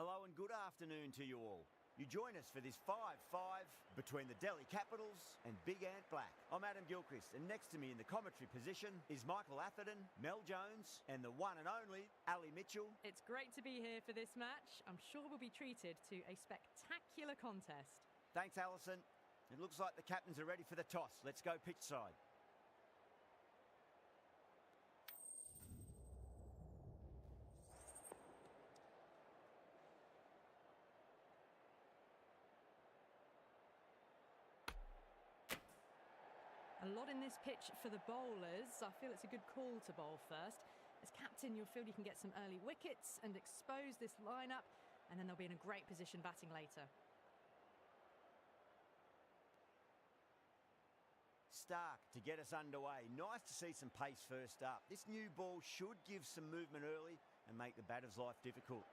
Hello and good afternoon to you all. You join us for this 5-5 between the Delhi Capitals and Big Ant Black. I'm Adam Gilchrist, and next to me in the commentary position is Michael Atherton, Mel Jones, and the one and only Ali Mitchell. It's great to be here for this match. I'm sure we'll be treated to a spectacular contest. Thanks, Alison. It looks like the captains are ready for the toss. Let's go pitch side. A lot in this pitch for the bowlers. I feel it's a good call to bowl first. As captain, you'll feel you can get some early wickets and expose this lineup, and then they'll be in a great position batting later. Stark to get us underway. Nice to see some pace first up. This new ball should give some movement early and make the batter's life difficult.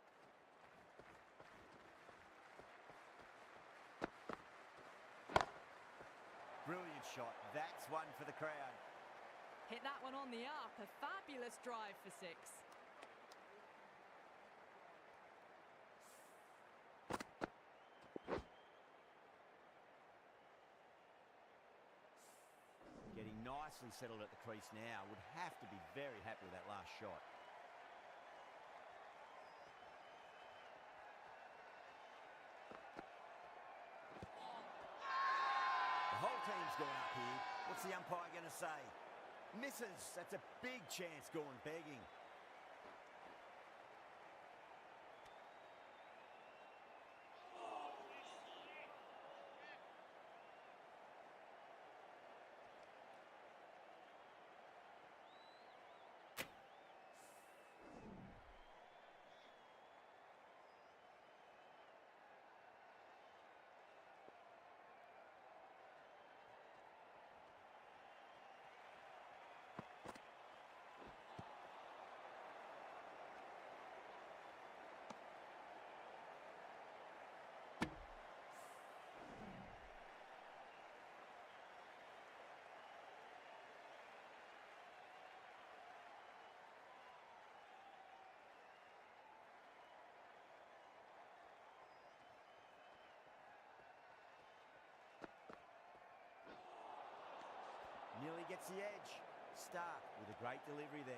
Brilliant shot. That's one for the crowd. Hit that one on the up. A fabulous drive for 6. Getting nicely settled at the crease now. Would have to be very happy with that last shot. The whole team's gone up here. What's the umpire going to say? Misses. That's a big chance gone begging. Nearly gets the edge. Stark with a great delivery there.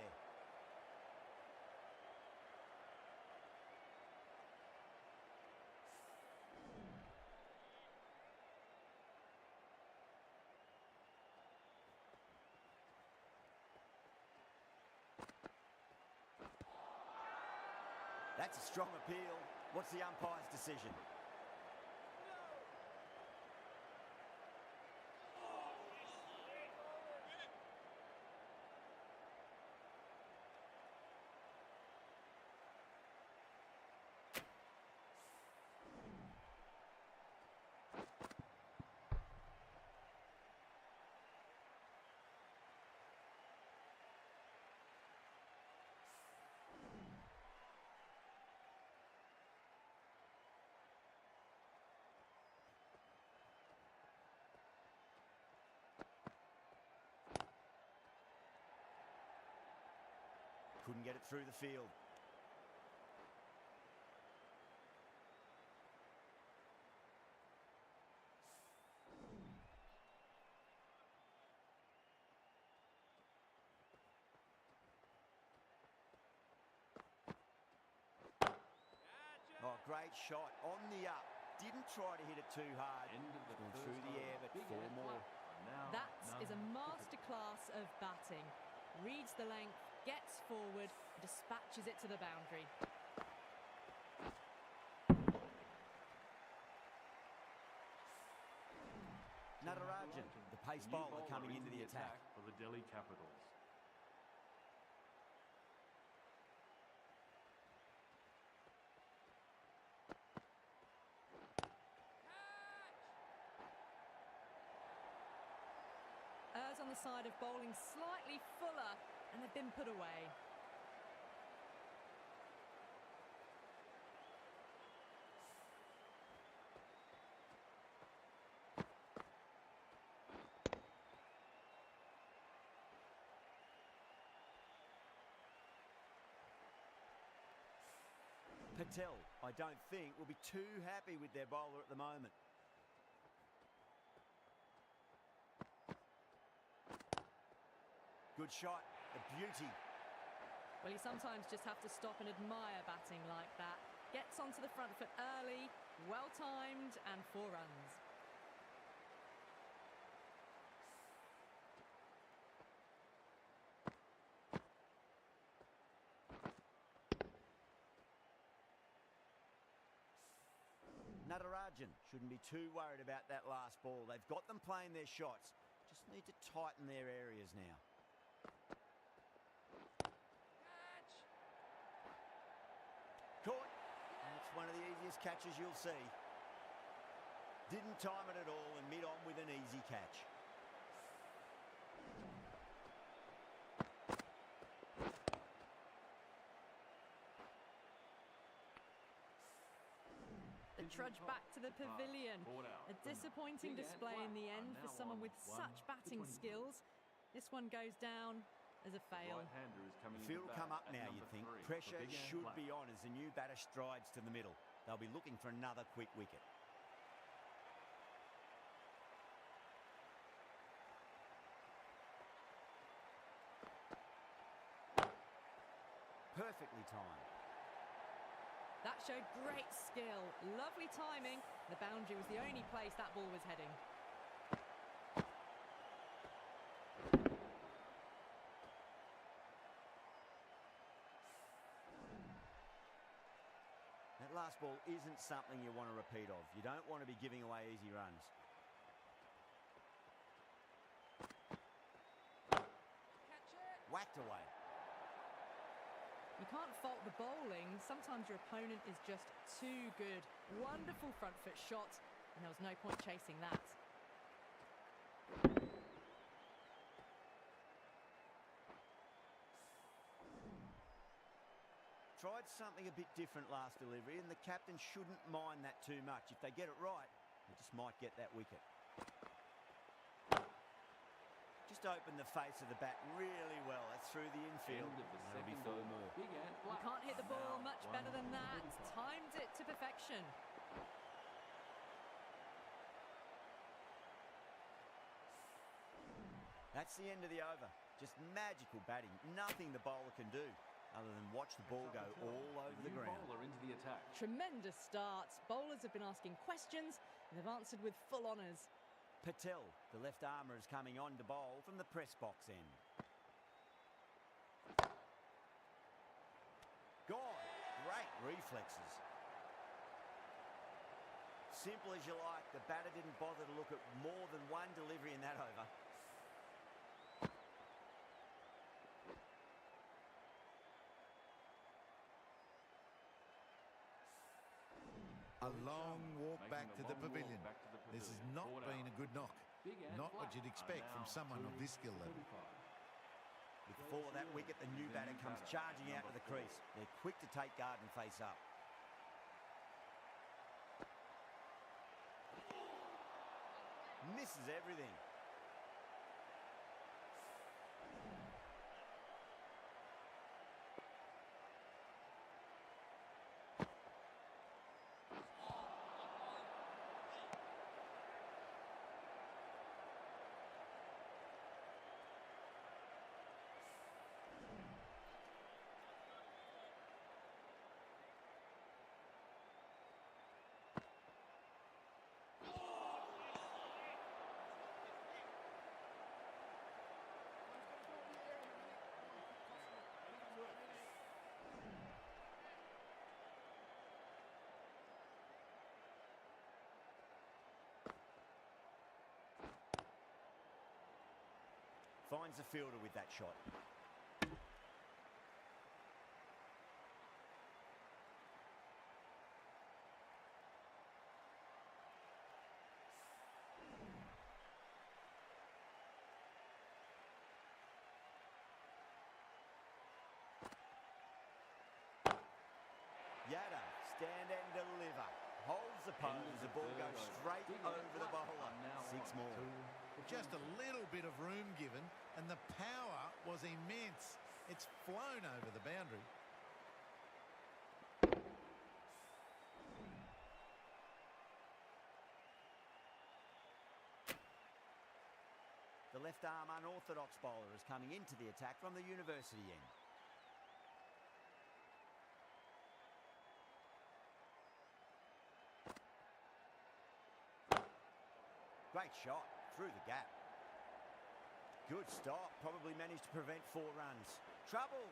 That's a strong appeal. What's the umpire's decision? Couldn't get it through the field. Oh, great shot on the up. Didn't try to hit it too hard. Gone through the air, but 4 more. That is a masterclass of batting. Reads the length, gets forward, dispatches it to the boundary. Natarajan, the pace bowler, coming into the attack. For the Delhi Capitals. Errs on the side of bowling slightly fuller, and they've been put away. Patel, I don't think, will be too happy with their bowler at the moment. Good shot, a beauty. Well, you sometimes just have to stop and admire batting like that. Gets onto the front foot early, well timed, and 4 runs. Natarajan shouldn't be too worried about that last ball. They've got them playing their shots. Just need to tighten their areas now. Caught. That's one of the easiest catches you'll see. Didn't time it at all and mid-on with an easy catch. The trudge back to the pavilion. A disappointing display in the end for someone with such batting skills. This one goes down as a fail. The field will come up now, you'd think. Pressure should be on as the new batter strides to the middle. They'll be looking for another quick wicket. Perfectly timed. That showed great skill. Lovely timing. The boundary was the only place that ball was heading. That last ball isn't something you want to repeat of. You don't want to be giving away easy runs. Whacked away. You can't fault the bowling. Sometimes your opponent is just too good. Wonderful front foot shot, and there was no point chasing that. Tried something a bit different last delivery, and the captain shouldn't mind that too much. If they get it right, they just might get that wicket. Just opened the face of the bat really well. That's through the infield. That'll be 4 more. You can't hit the ball much better than that. Timed it to perfection. That's the end of the over. Just magical batting. Nothing the bowler can do other than watch the ball go all over the ground. Tremendous starts. Bowlers have been asking questions, and they've answered with full honours. Patel, the left armour, is coming on to bowl from the press box end. Gone. Great reflexes. Simple as you like. The batter didn't bother to look at more than one delivery in that over. A long walk back to the pavilion. This has not been a good knock. Not what you'd expect from someone of this skill level. Before that wicket, the new batter comes charging out to the crease. They're quick to take guard and face up. Misses everything. Finds the fielder with that shot. Yada, stand and deliver. Holds the pose, the ball goes straight over the bowler. 6 more. Just a little bit of room given, and the power was immense. It's flown over the boundary. left-arm unorthodox bowler is coming into the attack from the university end. Great shot through the gap. Good stop. Probably managed to prevent 4 runs. Trouble.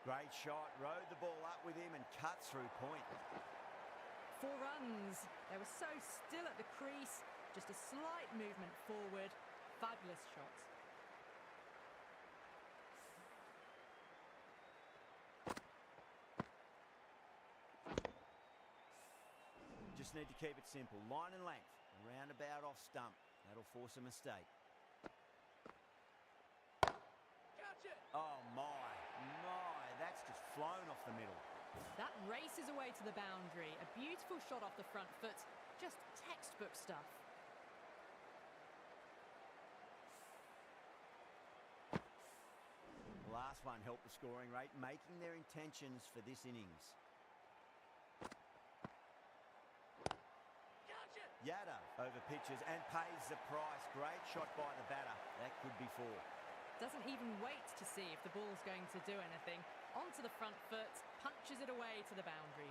Great shot. Rode the ball up with him and cut through point. 4 runs. They were so still at the crease. Just a slight movement forward. Fabulous shots. Just need to keep it simple. Line and length. Roundabout off stump. That'll force a mistake. Oh my. That's just flown off the middle. That races away to the boundary. A beautiful shot off the front foot. Just textbook stuff. The last one helped the scoring rate, making their intentions for this innings. Yada over pitches and pays the price. Great shot by the batter. That could be 4. Doesn't even wait to see if the ball's going to do anything. Onto the front foot, punches it away to the boundary.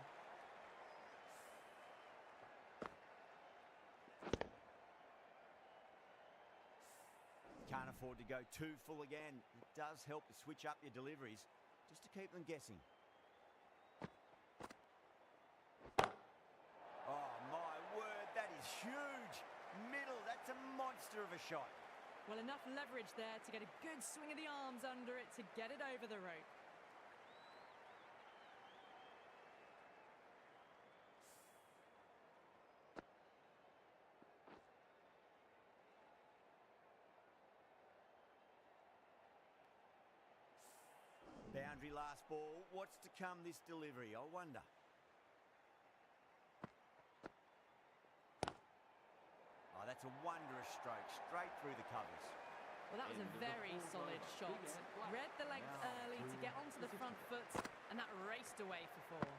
Can't afford to go too full again. It does help to switch up your deliveries, just to keep them guessing. Oh my word, that is huge. Middle, that's a monster of a shot. Well, enough leverage there to get a good swing of the arms under it to get it over the rope. Boundary last ball. What's to come this delivery, I wonder. Oh, that's a wondrous stroke, straight through the covers. Well, that was a very solid shot. Read the length early to get onto the front foot, and that raced away for 4.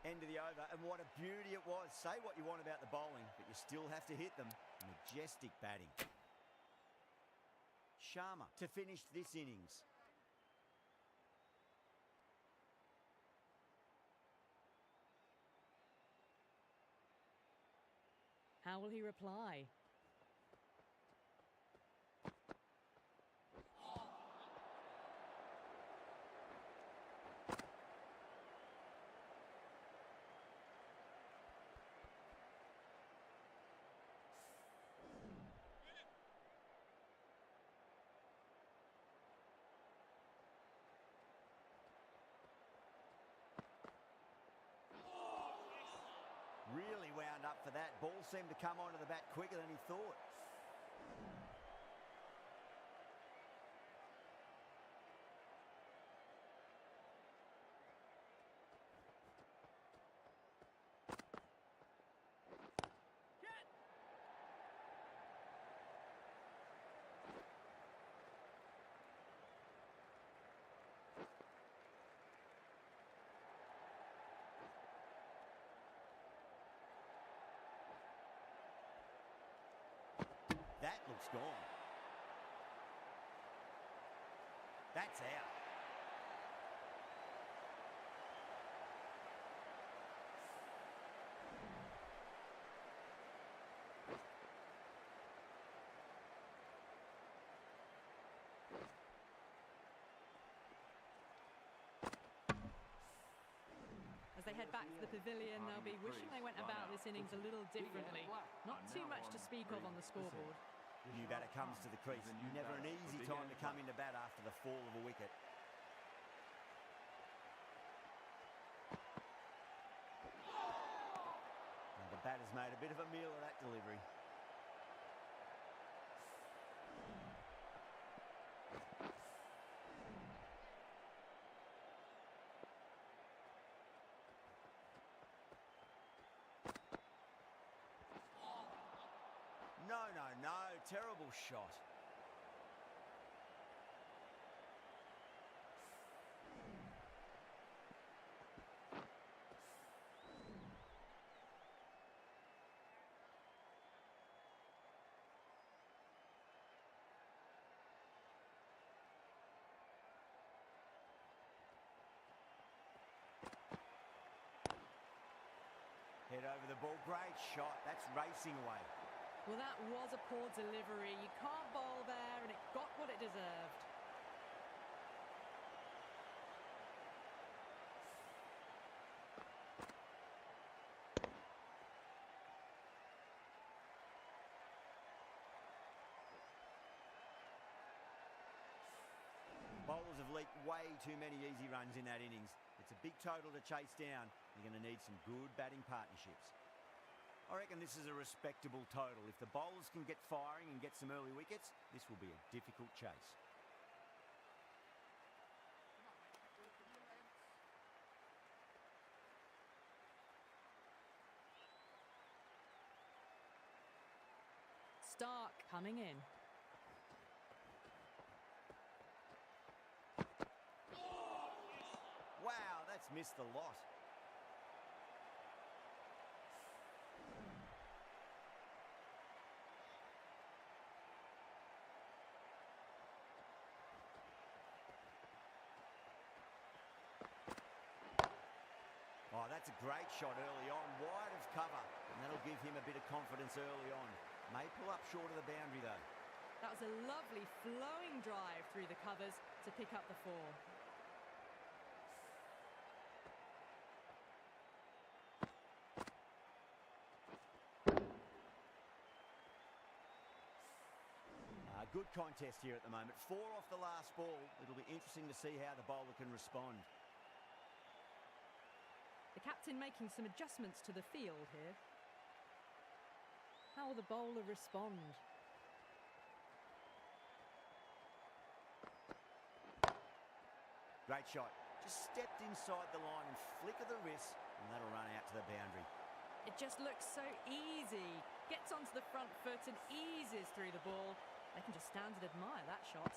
End of the over, and what a beauty it was. Say what you want about the bowling, but you still have to hit them. Majestic batting. Sharma to finish this innings. How will he reply? Really wound up for that. Ball seemed to come onto the bat quicker than he thought. That looks gone. That's out. As they head back to the pavilion, they'll be wishing they went about this innings a little differently. Not too much to speak of on the scoreboard. New batter comes to the crease. Never an easy time to come into bat after the fall of a wicket. And the batter's made a bit of a meal of that delivery. terrible shot. Head over the ball, great shot. That's racing away. Well, that was a poor delivery. You can't bowl there, and it got what it deserved. Bowlers have leaked way too many easy runs in that innings. It's a big total to chase down. You're going to need some good batting partnerships. I reckon this is a respectable total. If the bowlers can get firing and get some early wickets, this will be a difficult chase. Stark coming in. Wow, that's missed a lot. Oh, that's a great shot early on, wide of cover, and that'll give him a bit of confidence early on. May pull up short of the boundary though. That was a lovely flowing drive through the covers to pick up the 4. Good contest here at the moment. 4 off the last ball. It'll be interesting to see how the bowler can respond. The captain making some adjustments to the field here. How will the bowler respond? Great shot. Just stepped inside the line and flick of the wrist, and that'll run out to the boundary. It just looks so easy. Gets onto the front foot and eases through the ball. They can just stand and admire that shot.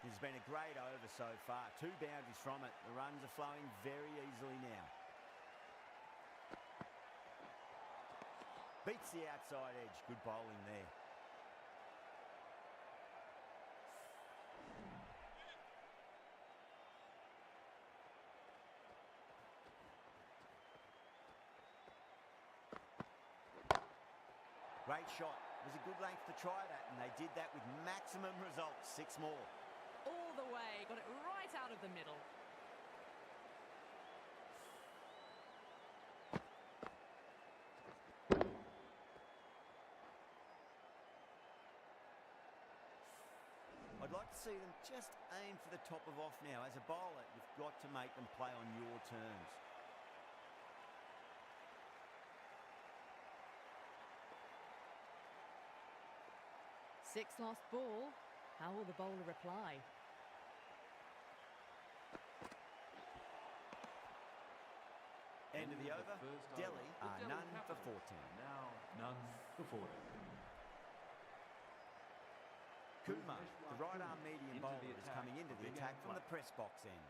This has been a great over so far. 2 boundaries from it. The runs are flowing very easily now. Beats the outside edge. Good bowling there. Great shot. It was a good length to try that, and they did that with maximum results. 6 more. All the way. Got it right out of the middle. I'd like to see them just aim for the top of off now. As a bowler, you've got to make them play on your terms. Sixth last ball. How will the bowler reply? End of the over. Delhi are none for 14. Now none for 14. Kumar, the right-arm medium bowler, is coming into the attack from the press box end.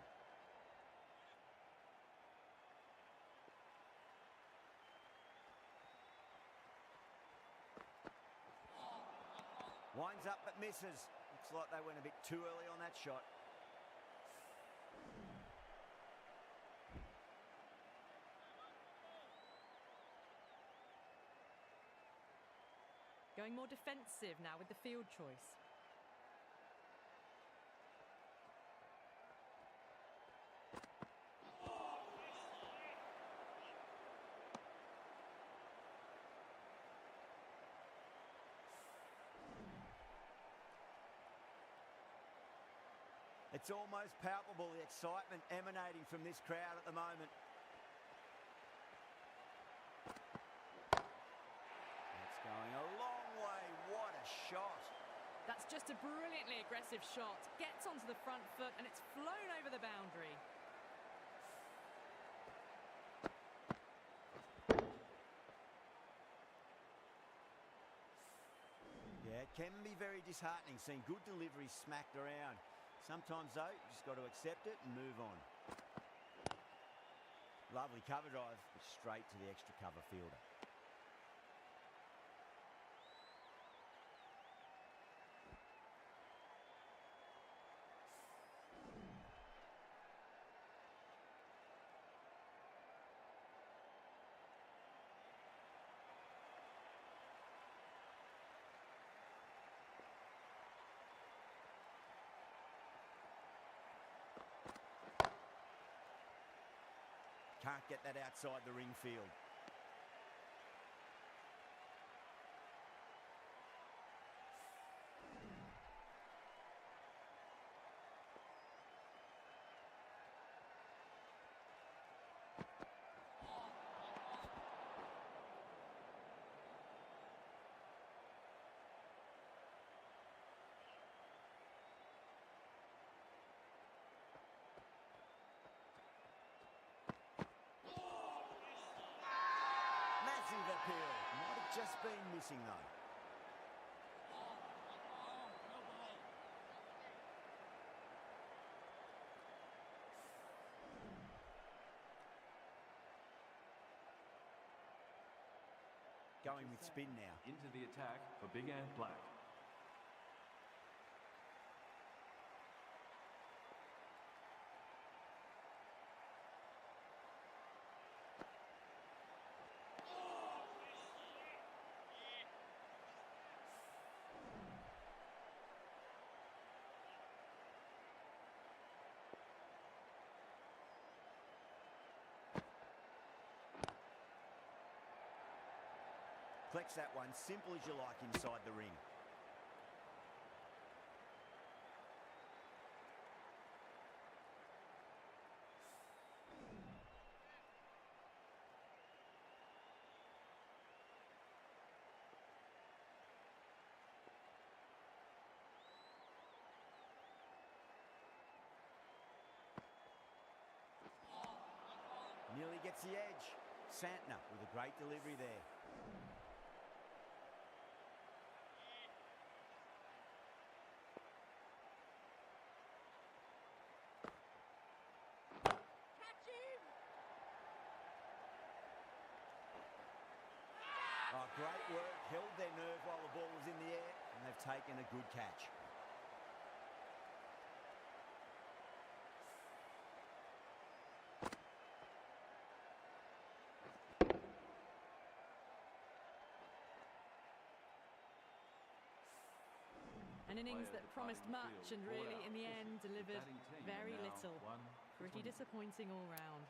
Winds up but misses. Looks like they went a bit too early on that shot. Going more defensive now with the field choice. It's almost palpable, the excitement emanating from this crowd at the moment. That's going a long way. What a shot. That's just a brilliantly aggressive shot. Gets onto the front foot and it's flown over the boundary. It can be very disheartening seeing good deliveries smacked around. Sometimes, though, you just got to accept it and move on. Lovely cover drive, but straight to the extra cover fielder. Can't get that outside the ring field. Appeal. Might have just been missing though. Going with spin now. Into the attack for Big Ant Black. Flex that one, simple as you like inside the ring. Nearly gets the edge. Santner with a great delivery there. Oh, great work. Held their nerve while the ball was in the air, and they've taken a good catch. An innings that promised much and really, in the end, delivered very little. Pretty disappointing all round.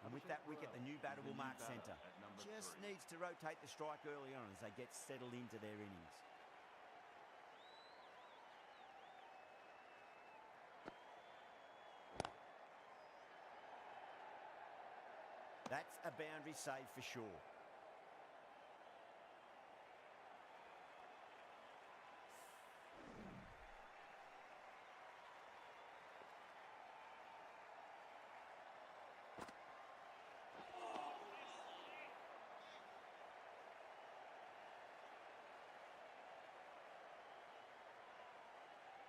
And with that wicket, the new batter will mark centre. Just needs to rotate the strike early on as they get settled into their innings. That's a boundary save for sure.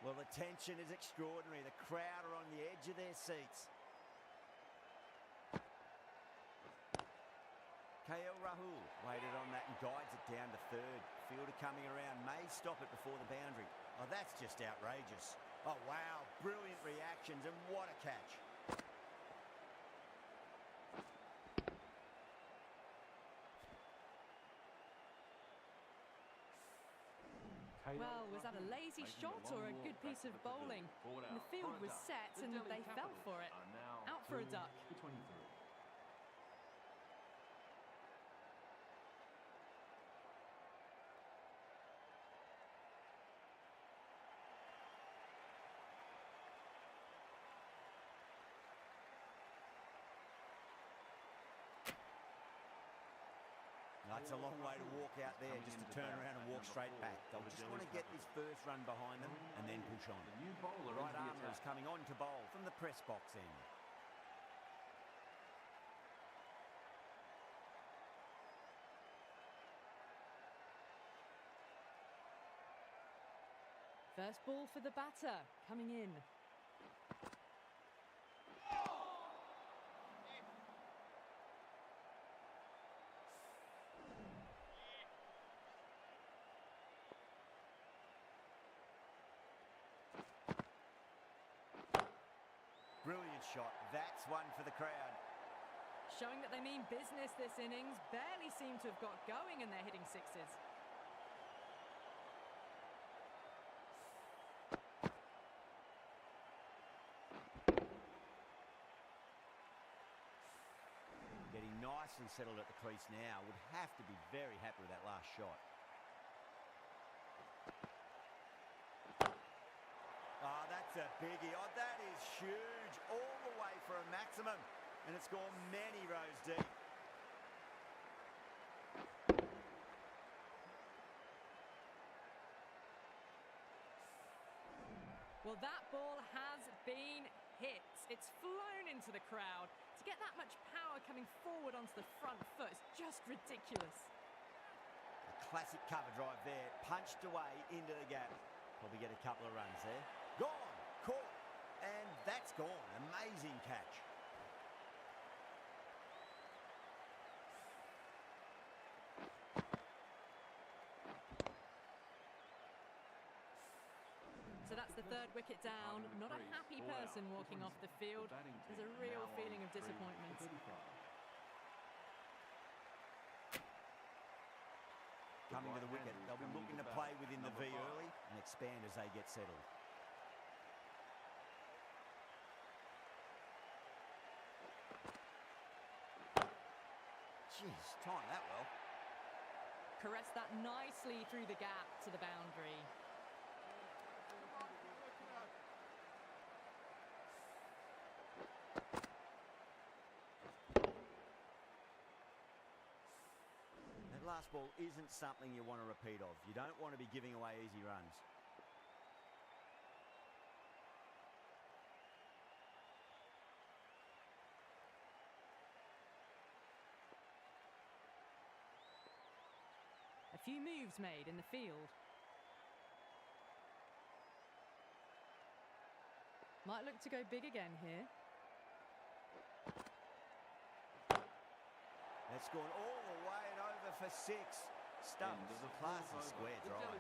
Well, the tension is extraordinary. The crowd are on the edge of their seats. KL Rahul waited on that and guides it down to third. Fielder coming around may stop it before the boundary. Oh, that's just outrageous. Oh, wow. Brilliant reactions, and what a catch. Well, was that a lazy shot or a good piece of bowling? The field was set and they fell for it. Out for a duck. That's a long way to walk out there just to turn around and walk straight back. They'll just want to get this first run behind them and then push on. The right armour is coming on to bowl from the press box end. First ball for the batter, coming in. Brilliant shot. That's one for the crowd. Showing that they mean business this innings. Barely seem to have got going and they're hitting sixes. Getting nicely settled at the crease now. Would have to be very happy with that last shot. Oh, that's a biggie. Oh, that is huge. All the way for a maximum. And it's gone many rows deep. Well, that ball has been hit. It's flown into the crowd. To get that much power coming forward onto the front foot is just ridiculous. A classic cover drive there. Punched away into the gap. Probably get a couple of runs there. Gone. Caught. And that's gone. Amazing catch. So that's the third wicket down. Not a happy person walking off the field. There's a real feeling of disappointment. Coming to the wicket, they'll be looking to play within the V early and expand as they get settled. Jeez, timed that well. Caress that nicely through the gap to the boundary. That last ball isn't something you want to repeat of. You don't want to be giving away easy runs. A few moves made in the field. Might look to go big again here. That's gone all the way and over for six. Stubbs, classy square drive.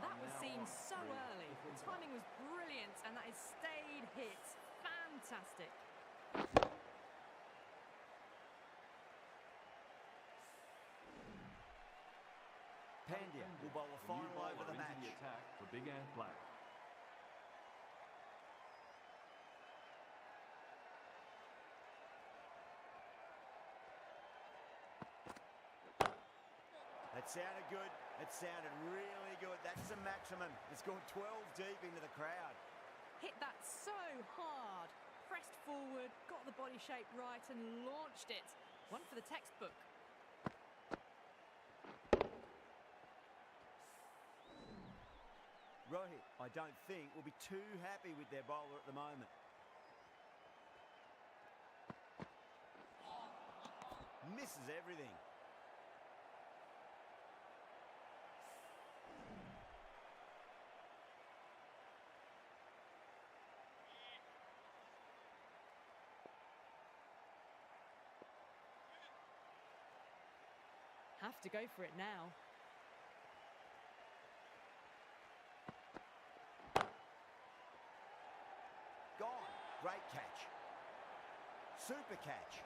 That was seen so early. The timing was brilliant and that is stayed hit. Fantastic. Pandya will bowl the final over the match. Attack for Big Ant Black. That sounded good. That sounded really good. That's the maximum. It's gone 12 deep into the crowd. Hit that so hard. Pressed forward, got the body shape right and launched it. One for the textbook. Rohit, I don't think, will be too happy with their bowler at the moment. Misses everything. Have to go for it now. Gone. Great catch. Super catch.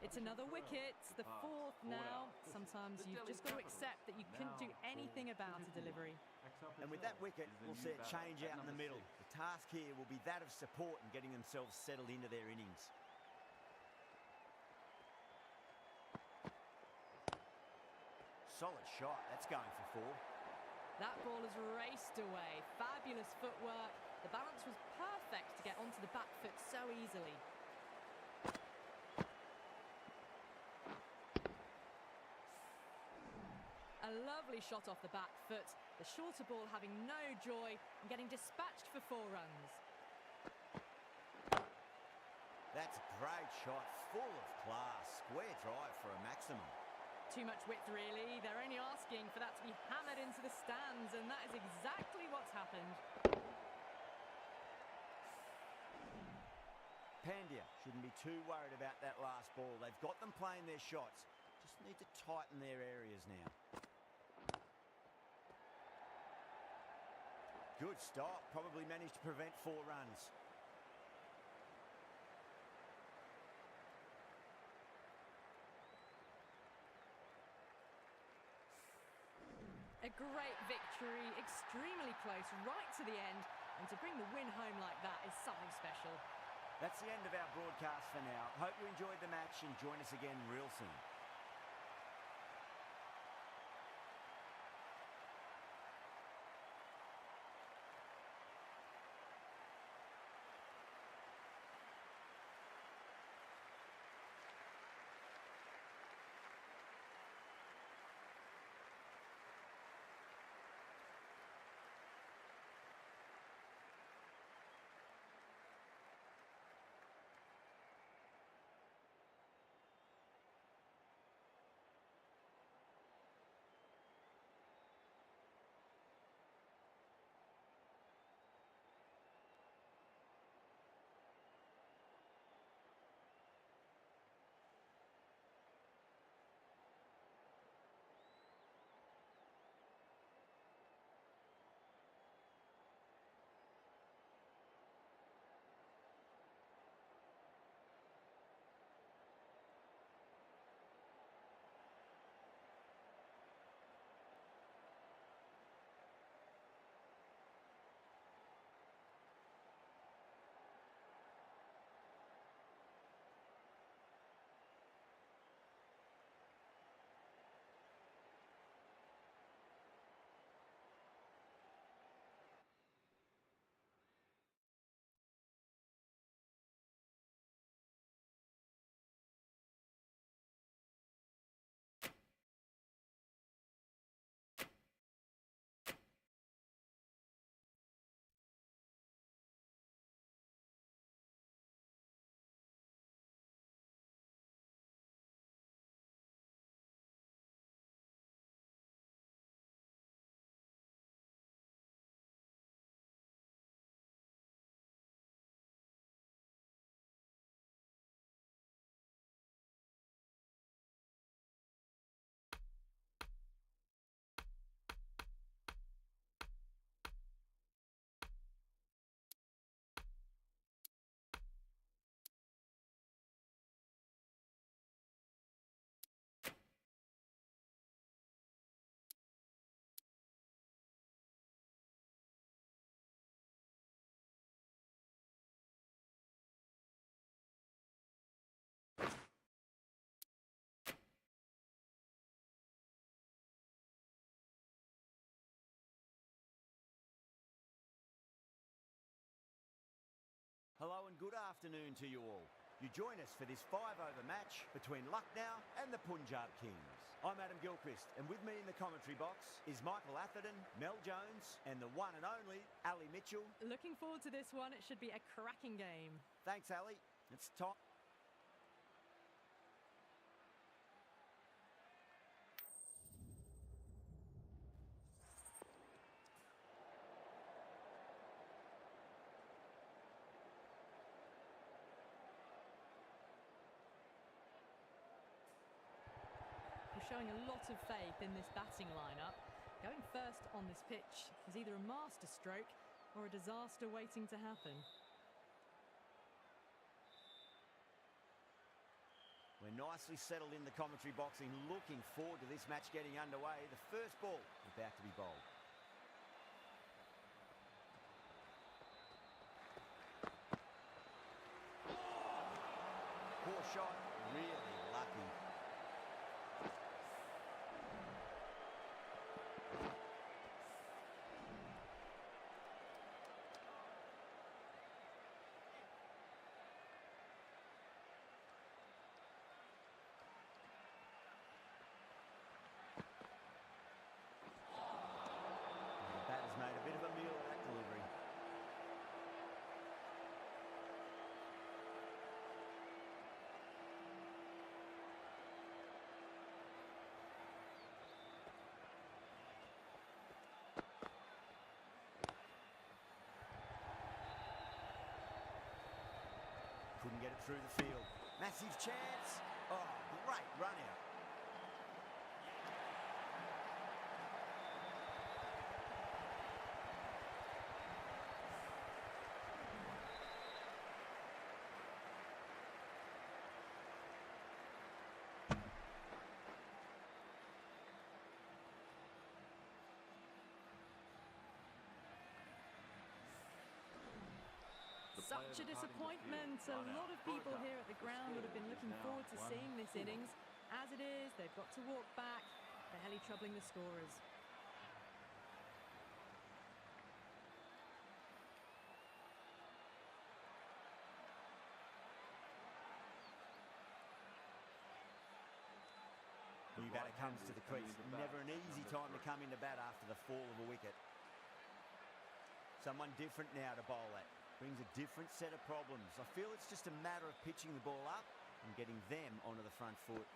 It's another wicket, the fourth now. Sometimes you've just got to accept that you couldn't do anything about a delivery. And with that wicket, we'll see it change out in the middle. The task here will be that of support and getting themselves settled into their innings. Solid shot. That's going for four. That ball has raced away. Fabulous footwork. The balance was perfect to get onto the back foot so easily. A lovely shot off the back foot. The shorter ball having no joy and getting dispatched for 4 runs. That's a great shot, full of class. Square drive for a maximum. Too much width, really. They're only asking for that to be hammered into the stands, and that is exactly what's happened. Pandya shouldn't be too worried about that last ball. They've got them playing their shots. Just need to tighten their areas now. Good stop. Probably managed to prevent 4 runs. A great victory, extremely close, right to the end. And to bring the win home like that is something special. That's the end of our broadcast for now. Hope you enjoyed the match and join us again real soon. Hello and good afternoon to you all. You join us for this 5-over match between Lucknow and the Punjab Kings. I'm Adam Gilchrist, and with me in the commentary box is Michael Atherton, Mel Jones, and the one and only Ali Mitchell. Looking forward to this one. It should be a cracking game. Thanks, Ali. It's time. Showing a lot of faith in this batting lineup. Going first on this pitch is either a masterstroke or a disaster waiting to happen. We're nicely settled in the commentary boxing, looking forward to this match getting underway. The first ball about to be bowled. Poor shot, really lucky. Made a bit of a meal of that delivery. Couldn't get it through the field. Massive chance. Oh, great run out. Such a disappointment. A lot of people here at the ground would have been looking forward to seeing this innings. As it is, they've got to walk back, barely troubling the scorers. New batter comes to the crease. Never an easy time to come into bat after the fall of a wicket. Someone different now to bowl at. Brings a different set of problems. I feel it's just a matter of pitching the ball up and getting them onto the front foot.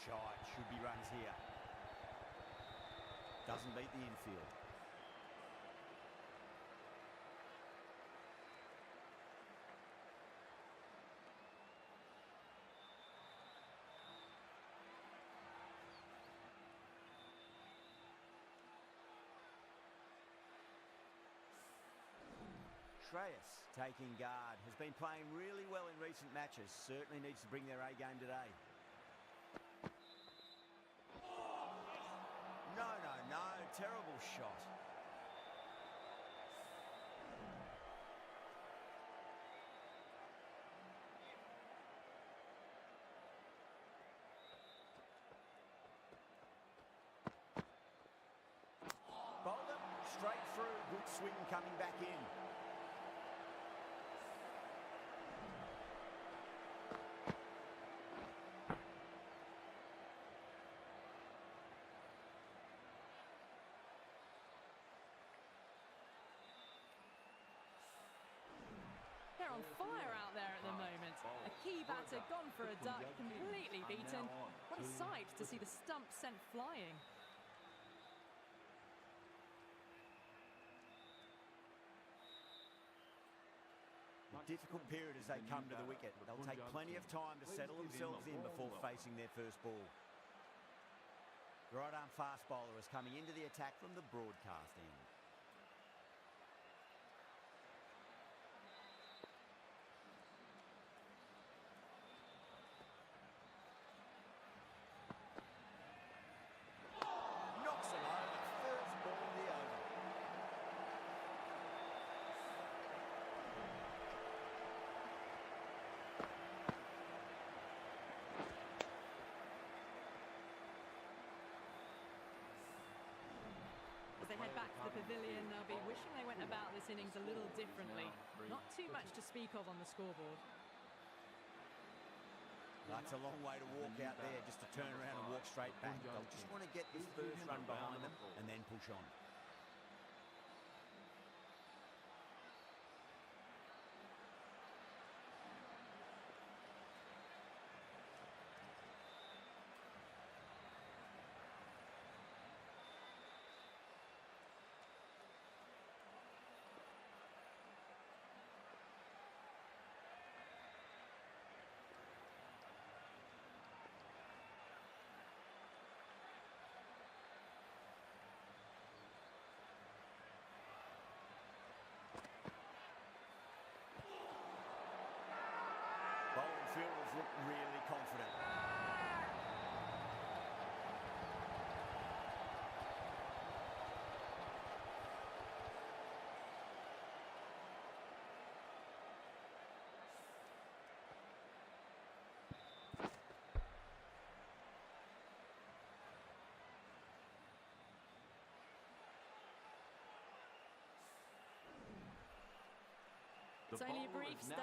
Shot, should be runs here. Doesn't beat the infield. Shreyas taking guard. Has been playing really well in recent matches. Certainly needs to bring their A game today. No, terrible shot. Bowled it straight through. Good swing coming back in. They're on fire out there at the moment. A key batter gone for a duck, completely beaten. What a sight to see the stump sent flying. A difficult period as they come to the wicket. They'll take plenty of time to settle themselves in before facing their first ball. The right-arm fast bowler is coming into the attack from the broadcast end. Knocks it over. First ball of the over. As they head back to the pavilion, they'll be wishing they went about this innings a little differently. Not too much to speak of on the scoreboard. That's a long way to walk out there just to turn around and walk straight back. They'll just want to get this first run behind them and then push on. Bowling fielders look really confident. It's only a brief stay,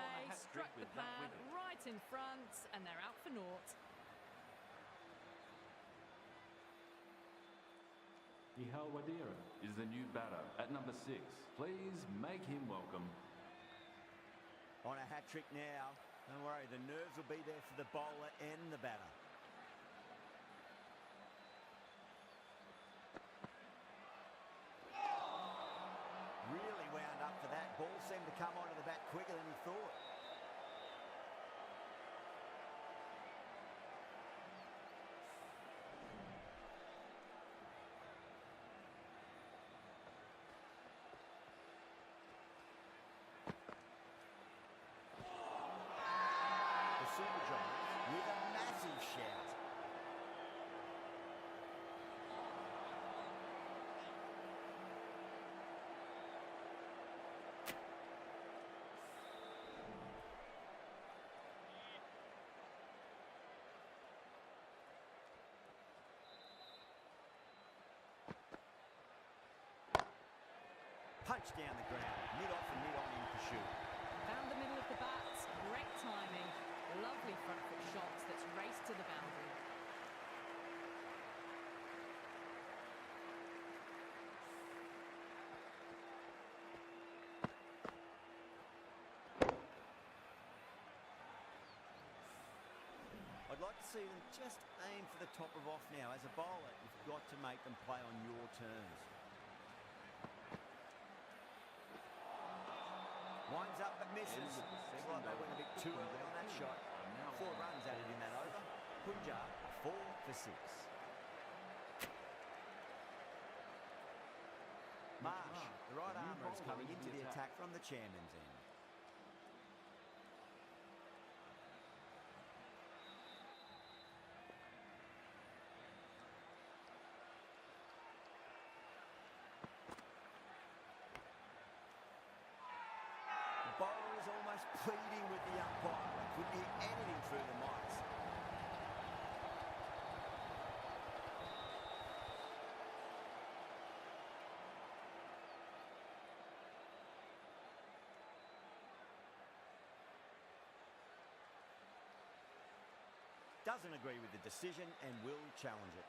struck the pad right in front, and they're out for naught. is the new batter at number 6. Please make him welcome. On a hat-trick now. Don't worry, the nerves will be there for the bowler and the batter. Really wound up for that. Ball seemed to come onto the bat quicker than he thought. Super Giants with a massive shout. Punch down the ground, mid-off and mid-on in pursuit. Found the middle of the bat, great timing. Lovely front foot shots that's raced to the boundary. I'd like to see them just aim for the top of off now. As a bowler, you've got to make them play on your terms. Winds up but misses. Looks like they went a bit too early on that shot. 4 runs added in that over. Punjab 4 for 6. Marsh, the right armour, is coming into the attack from the chairman's end. The bowler is almost pleading with the umpire. They couldn't hear anything through the mics. Doesn't agree with the decision and will challenge it.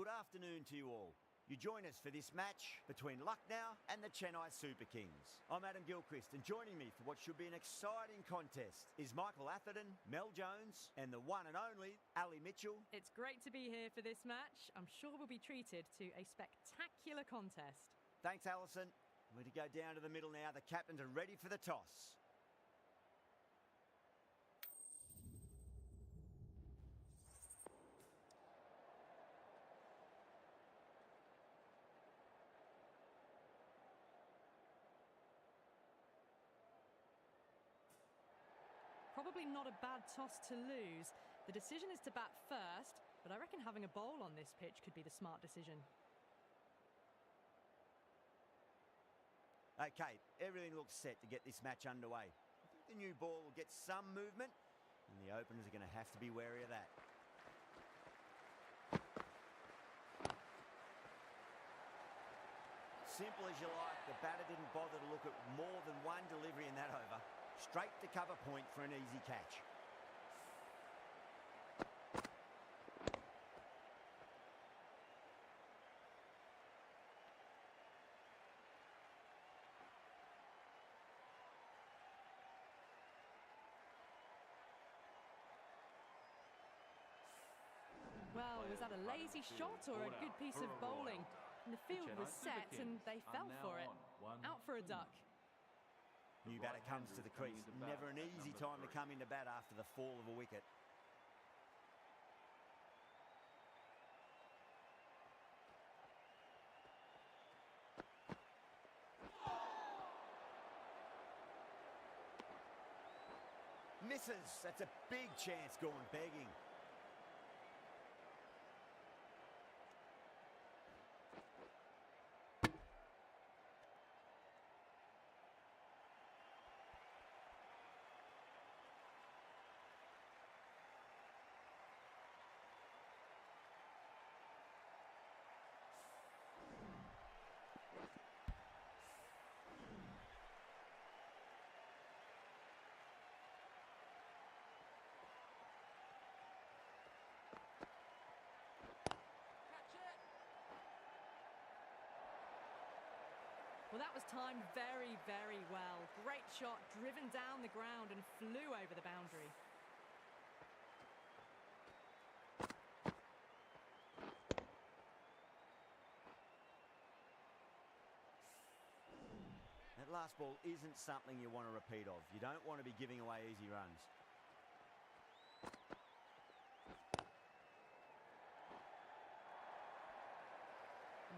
good afternoon to you all. You join us for this match between Lucknow and the Chennai Super Kings. I'm Adam Gilchrist, and joining me for what should be an exciting contest is Michael Atherton, Mel Jones, and the one and only Ali Mitchell. It's great to be here for this match. I'm sure we'll be treated to a spectacular contest. Thanks, Alison. We're to go down to the middle now. The captains are ready for the toss. Probably not a bad toss to lose. The decision is to bat first, but I reckon having a bowl on this pitch could be the smart decision. Okay, everything looks set to get this match underway. I think the new ball will get some movement, and the openers are going to have to be wary of that. Simple as you like, the batter didn't bother to look at more than one delivery in that over. Straight to cover point for an easy catch. Well, was that a lazy shot or a good piece of bowling? And the field was set and they fell for it. Out for a duck. New batter comes to the crease. Never an easy time to come into bat after the fall of a wicket. Misses. That's a big chance gone begging. Well, that was timed very, very well. Great shot, driven down the ground and flew over the boundary. That last ball isn't something you want to repeat of. You don't want to be giving away easy runs.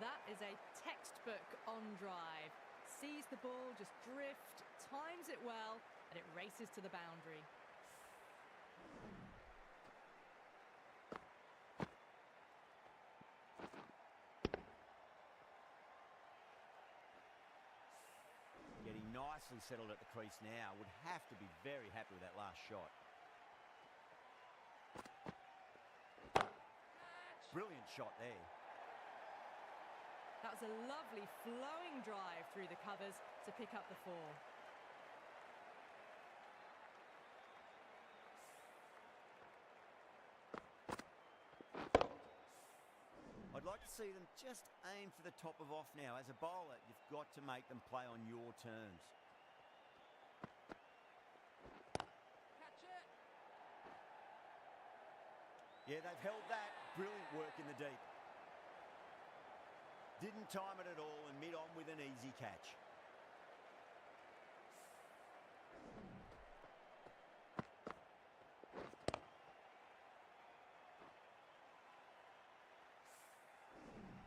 That is a textbook on drive. Sees the ball just drift, times it well, and it races to the boundary. Getting nicely settled at the crease now. Would have to be very happy with that last shot. Brilliant shot there. That was a lovely flowing drive through the covers to pick up the 4. I'd like to see them just aim for the top of off now. As a bowler, you've got to make them play on your terms. Catch it! Yeah, they've held that. Brilliant work in the deep. Didn't time it at all and mid-on with an easy catch.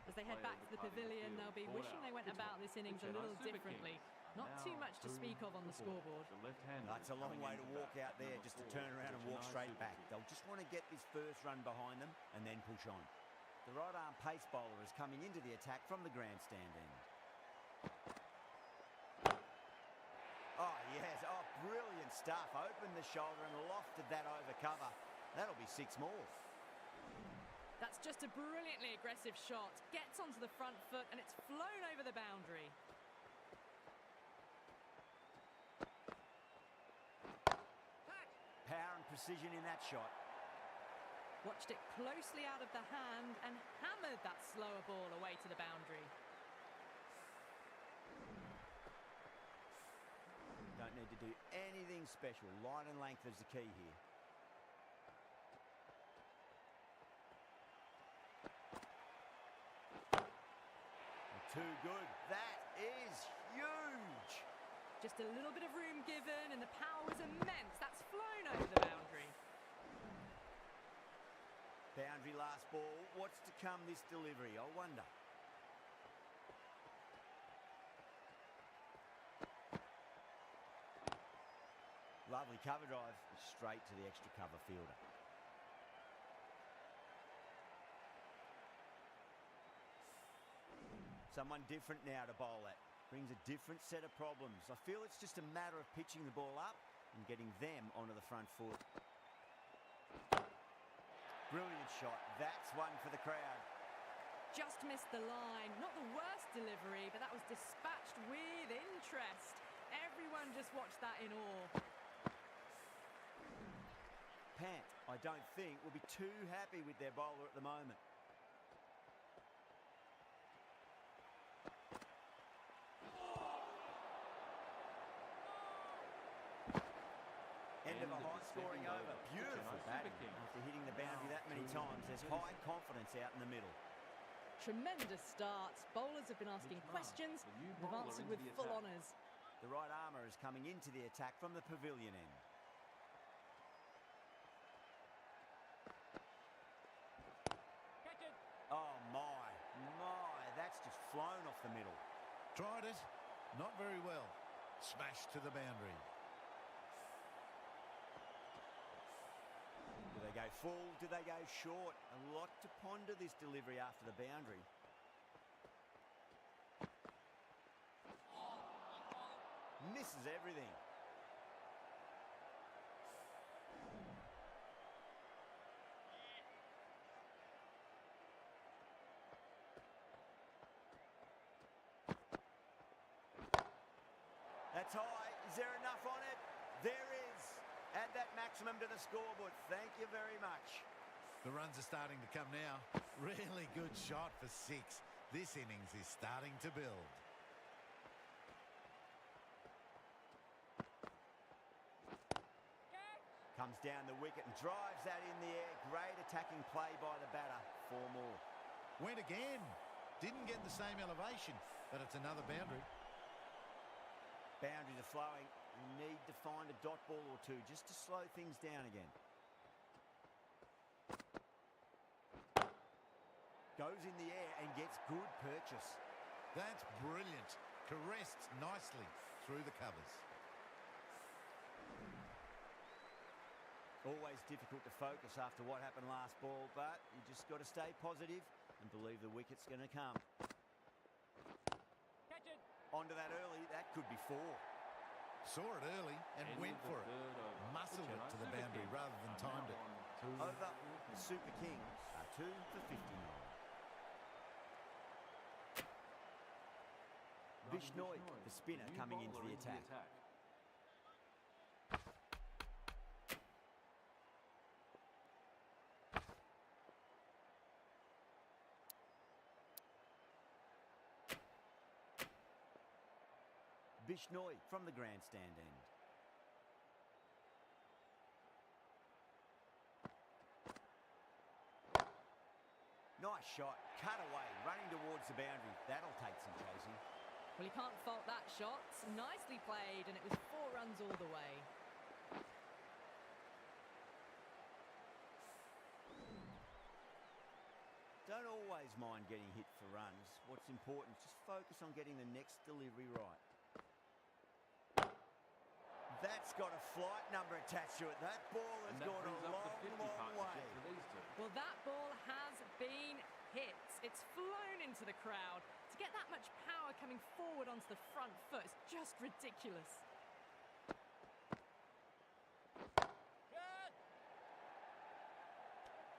As they head back to the pavilion, they'll be wishing they went about this innings a little differently. Not too much to speak of on the scoreboard. That's a long way to walk out there just to turn around and walk straight back. They'll just want to get this first run behind them and then push on. The right-arm pace bowler is coming into the attack from the grandstand end. Oh, yes. Oh, brilliant stuff. Opened the shoulder and lofted that over cover. That'll be 6 more. That's just a brilliantly aggressive shot. Gets onto the front foot and it's flown over the boundary. Power and precision in that shot. Watched it closely out of the hand and hammered that slower ball away to the boundary. Don't need to do anything special. Line and length is the key here. Too good. That is huge. Just a little bit of room given and the power was immense. That's flown over the boundary. Boundary last ball. What's to come this delivery? I wonder. Lovely cover drive. Straight to the extra cover fielder. Someone different now to bowl at. Brings a different set of problems. I feel it's just a matter of pitching the ball up and getting them onto the front foot. Brilliant shot. That's one for the crowd. Just missed the line. Not the worst delivery, but that was dispatched with interest. Everyone just watched that in awe. Pant, I don't think, will be too happy with their bowler at the moment. End of a high-scoring over. Beautiful batting. After hitting the boundary that many times, there's high confidence out in the middle. Tremendous starts. Bowlers have been asking questions and have answered with full honours. The right armour is coming into the attack from the pavilion end. Oh my, that's just flown off the middle. Tried it. Not very well. Smashed to the boundary. Do they go full? Do they go short? A lot to ponder this delivery after the boundary. Misses everything. That's high. Is there enough on it? There is. Add that maximum to the scoreboard. Thank you very much. The runs are starting to come now. Really good shot for 6. This innings is starting to build. Comes down the wicket and drives that in the air. Great attacking play by the batter. 4 more. Went again. Didn't get the same elevation, but it's another boundary. Boundaries are flowing. You need to find a dot ball or two just to slow things down again. Goes in the air and gets good purchase. That's brilliant. Caressed nicely through the covers. Always difficult to focus after what happened last ball, but you just got to stay positive and believe the wicket's going to come. Onto that early, that could be 4. Saw it early and went for it. Muscled it to the boundary rather than timed it. Over, the Super Kings are 2 for 59. Bishnoi, the spinner, coming into the attack. Bishnoi from the grandstand end. Nice shot, cut away, running towards the boundary. That'll take some chasing. Well, you can't fault that shot. Nicely played, and it was 4 runs all the way. Don't always mind getting hit for runs. What's important is just focus on getting the next delivery right. That's got a flight number attached to it. That ball has gone a long way. Well, that ball has been hit. It's flown into the crowd. To get that much power coming forward onto the front foot is just ridiculous.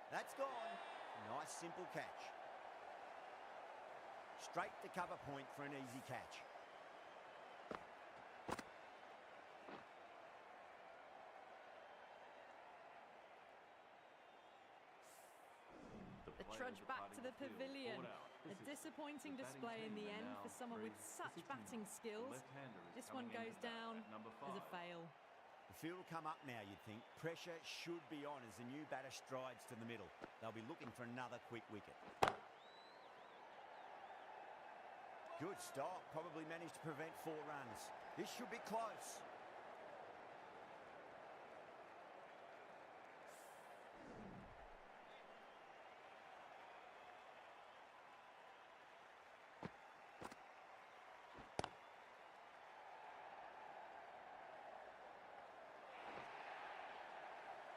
That's gone. Nice simple catch. Straight to cover point for an easy catch. the pavilion. A disappointing display in the end for someone with such batting skills. This one goes down as a fail. The field will come up now, you'd think. Pressure should be on as the new batter strides to the middle. They'll be looking for another quick wicket. Good stop. Probably managed to prevent 4 runs. This should be close.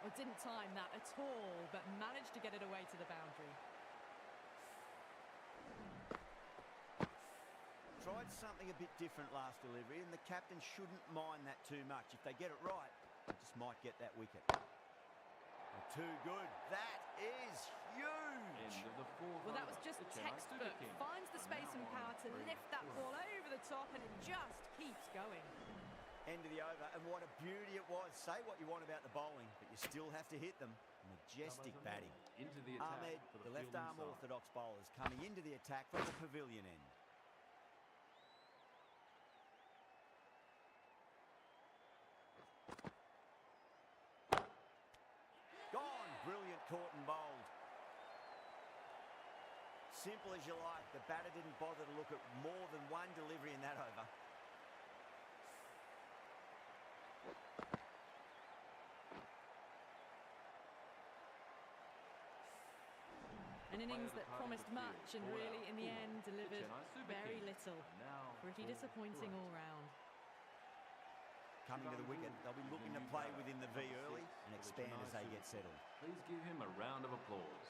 Well, didn't time that at all, but managed to get it away to the boundary. Tried something a bit different last delivery, and the captain shouldn't mind that too much. If they get it right, they just might get that wicket. Too good. That is huge. End of the 4th Well, that was over. just The Chennai textbook. Super Kings Finds the are space now and on power to 3 lift that runs. ball over the top, and it just keeps going. End of the over, and what a beauty it was. Say what you want about the bowling, but you still have to hit them. Majestic batting. Into the attack Ahmed, for the fielding left-arm side. orthodox bowlers, coming into the attack from the pavilion end. Gone. Brilliant caught and bowled. Simple as you like. The batter didn't bother to look at more than one delivery in that over. An innings Play that of the promised field. much and All really out. in the All end out. The delivered Chennai Super very Kings little. are now Pretty 4 disappointing runs. all round. Coming to the wicket, they'll be looking to play within the V early and expand as they get settled. Please give him a round of applause.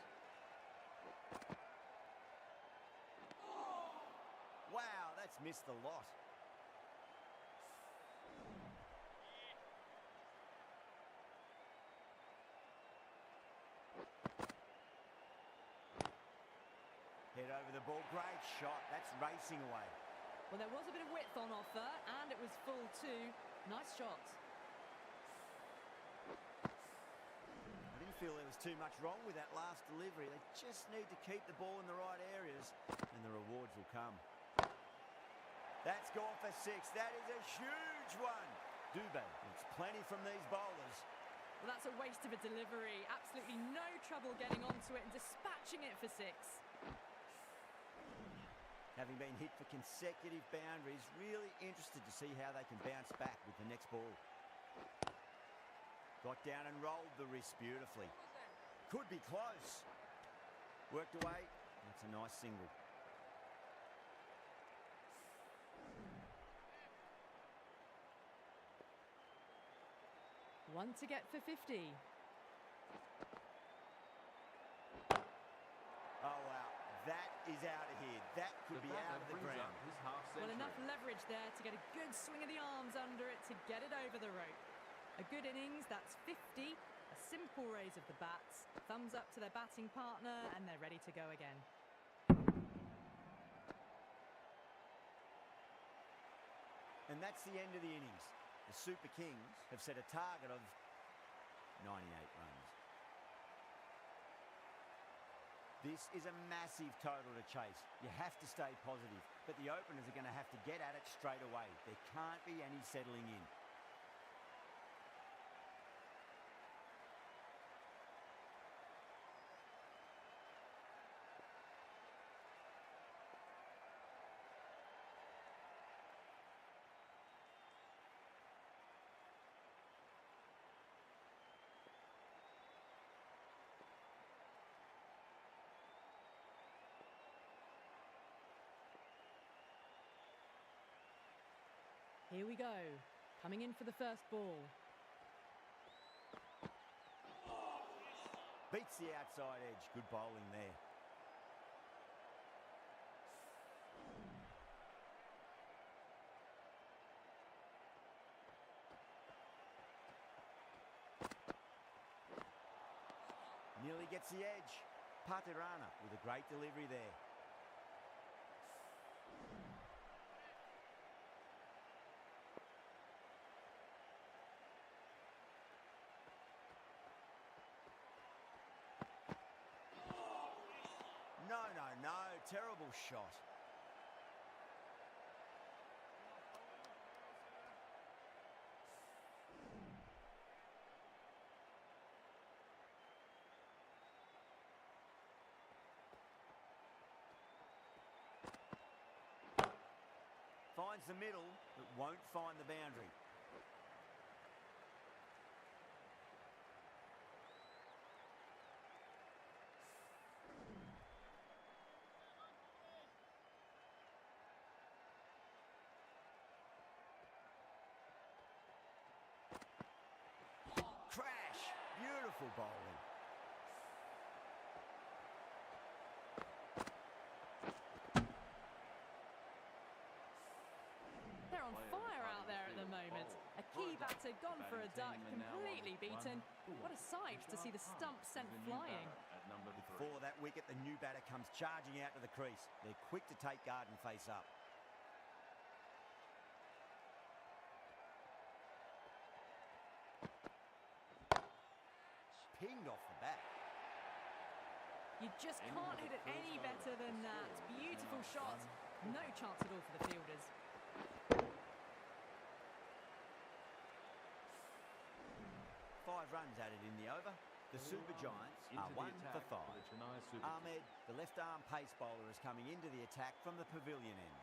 Wow, that's missed the lot. Head over the ball, great shot. That's racing away. Well, there was a bit of width on offer, and it was full too. Nice shot. I didn't feel there was too much wrong with that last delivery. They just need to keep the ball in the right areas, and the rewards will come. That's gone for 6. That is a huge one. Dubé needs plenty from these bowlers. Well, that's a waste of a delivery. Absolutely no trouble getting onto it and dispatching it for 6. Having been hit for consecutive boundaries, really interested to see how they can bounce back with the next ball. Got down and rolled the wrist beautifully. Could be close. Worked away. That's a nice single. One to get for 50. Oh, wow. That is out of here. That could be out of the brings ground. up his half Well, century. enough leverage there to get a good swing of the arms under it to get it over the rope. A good innings, that's 50. A simple raise of the bats. Thumbs up to their batting partner, and they're ready to go again. And that's the end of the innings. The Super Kings have set a target of 98 runs. This is a massive total to chase. You have to stay positive, but the openers are going to have to get at it straight away. There can't be any settling in. Here we go. Coming in for the first ball. Beats the outside edge. Good bowling there. Nearly gets the edge. Patirana with a great delivery there. No, terrible shot. Finds the middle, but won't find the boundary. Crash! Beautiful bowling. They're on fire out there at the moment. A key batter gone for a duck, completely beaten. What a sight to see the stump sent flying. Before that wicket, the new batter comes charging out to the crease. They're quick to take guard and face up. Pinged off the bat. You just can't hit it any better than that. Beautiful shot. No chance at all for the fielders. 5 runs added in the over. The Super Giants are 1 for 5. Ahmed, the left-arm pace bowler, is coming into the attack from the pavilion end.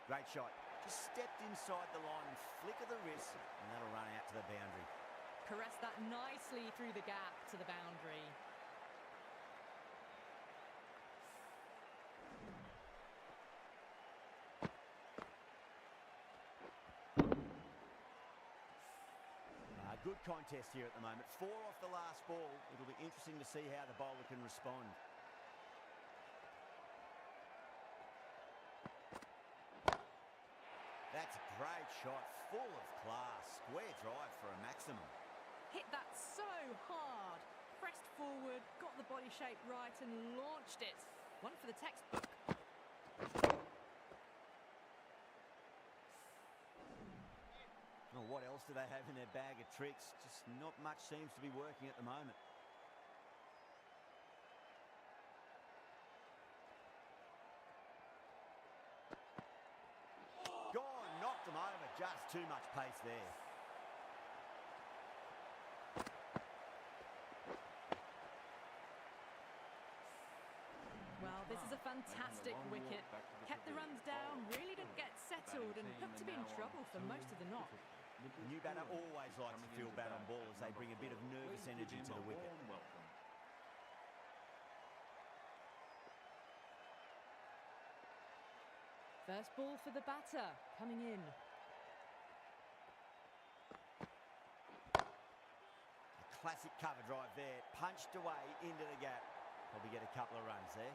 Great shot. Just stepped inside the line and flick of the wrist, and that'll run out to the boundary. Caressed that nicely through the gap to the boundary. Good contest here at the moment. 4 off the last ball. It'll be interesting to see how the bowler can respond. That's a great shot, full of class. Square drive for a maximum. Hit that so hard. Pressed forward, got the body shape right and launched it. One for the textbook. Well, what else do they have in their bag of tricks? Just not much seems to be working at the moment. Gone, knocked them over. Just too much pace there. Well, this is a fantastic wicket. Kept the runs down, really didn't get settled and looked to be in trouble for most of the knock. The new batter always likes to feel bat on ball as they bring a bit of nervous energy to the wicket. First ball for the batter, coming in. A classic cover drive there, punched away into the gap. Probably get a couple of runs there.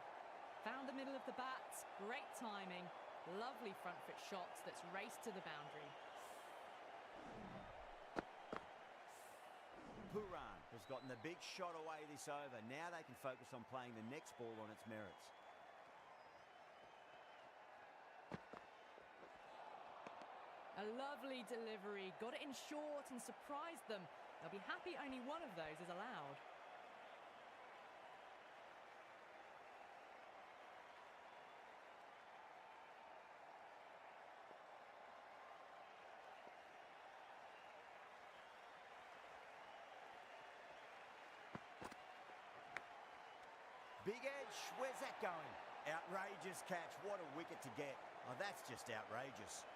Found the middle of the bat, great timing. Lovely front foot shots that's raced to the boundary. Puran has gotten the big shot away this over. Now they can focus on playing the next ball on its merits. A lovely delivery, got it in short and surprised them. They'll be happy only one of those is allowed. Big edge, where's that going? Outrageous catch, what a wicket to get. Oh, that's just outrageous.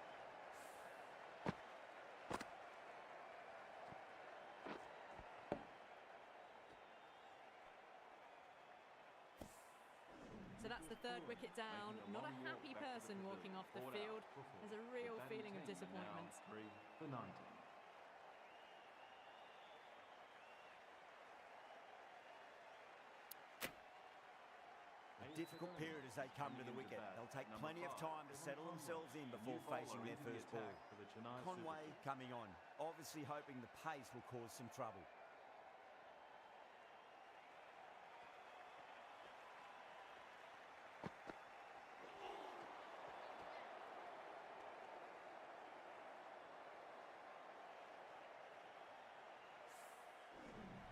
So that's the third wicket down. Not a happy person walking off the field. There's a real feeling of disappointment. 3 for 19. Difficult period as they come to the wicket. They'll take plenty of time to settle themselves in before facing their first ball. Conway coming on, obviously hoping the pace will cause some trouble.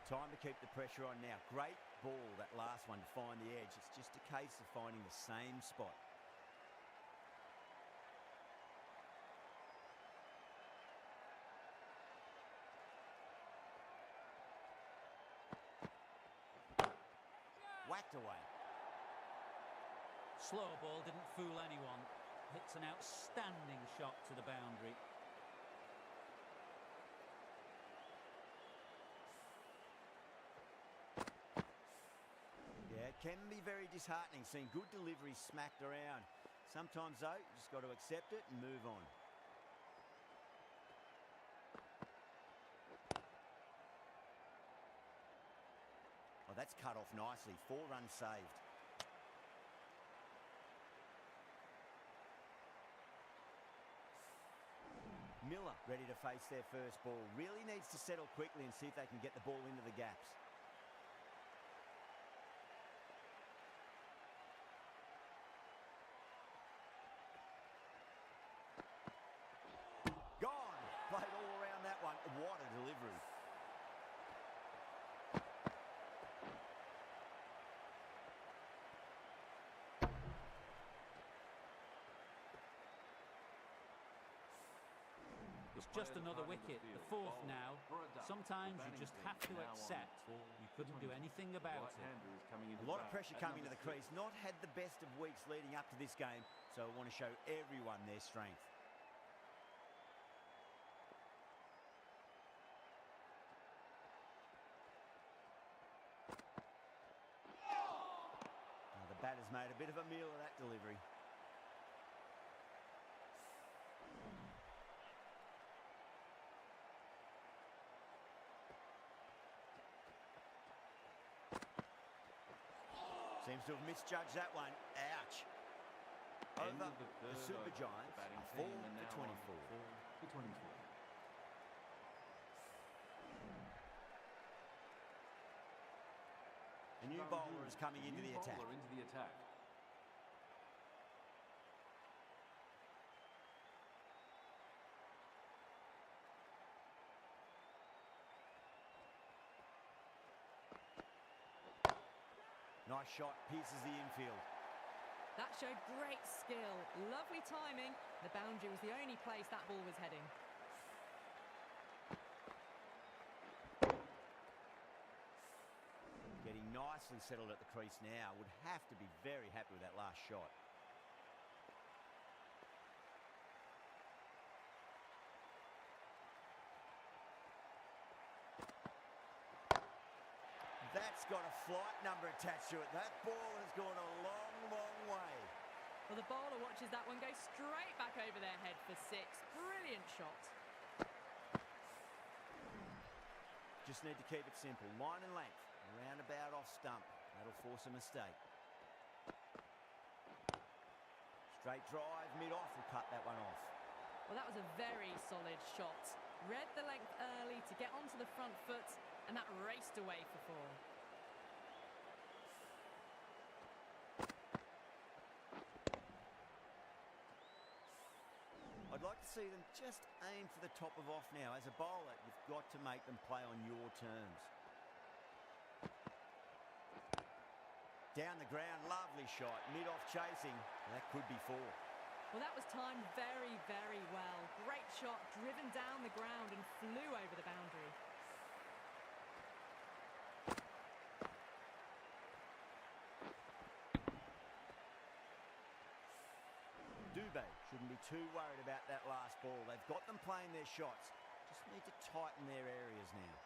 Time to keep the pressure on now. Great ball, that last one, to find the edge. It's just a case of finding the same spot. Whacked away. Slow ball didn't fool anyone. Hits an outstanding shot to the boundary. Yeah, it can be very disheartening seeing good deliveries smacked around. Sometimes, though, you just got to accept it and move on. Oh, that's cut off nicely. 4 runs saved. Miller ready to face their first ball. Really needs to settle quickly and see if they can get the ball into the gaps. Gone! Played all around that one. What a delivery. It's just another wicket, the 4th now. Sometimes you just have to accept you couldn't do anything about it. A lot of pressure coming to the crease. Not had the best of weeks leading up to this game, so I want to show everyone their strength. Now the batter's made a bit of a meal of that delivery. Seems to have misjudged that one. Ouch. Over the Super Giants are 4 for 24. A new bowler is coming into the attack. Nice shot, pierces the infield. That showed great skill. Lovely timing. The boundary was the only place that ball was heading. Getting nicely settled at the crease now. Would have to be very happy with that last shot. That's got a flight number attached to it. That ball has gone a long, long way. Well, the bowler watches that one go straight back over their head for 6. Brilliant shot. Just need to keep it simple. Line and length. Roundabout off stump. That'll force a mistake. Straight drive, mid-off will cut that one off. Well, that was a very solid shot. Read the length early to get onto the front foot, and that raced away for 4. I'd like to see them just aim for the top of off now. As a bowler, you've got to make them play on your terms. Down the ground, lovely shot. Mid-off chasing. That could be 4. Well, that was timed very, very well. Great shot, driven down the ground and flew over the boundary. Dubé shouldn't be too worried about that last ball. They've got them playing their shots. Just need to tighten their areas now.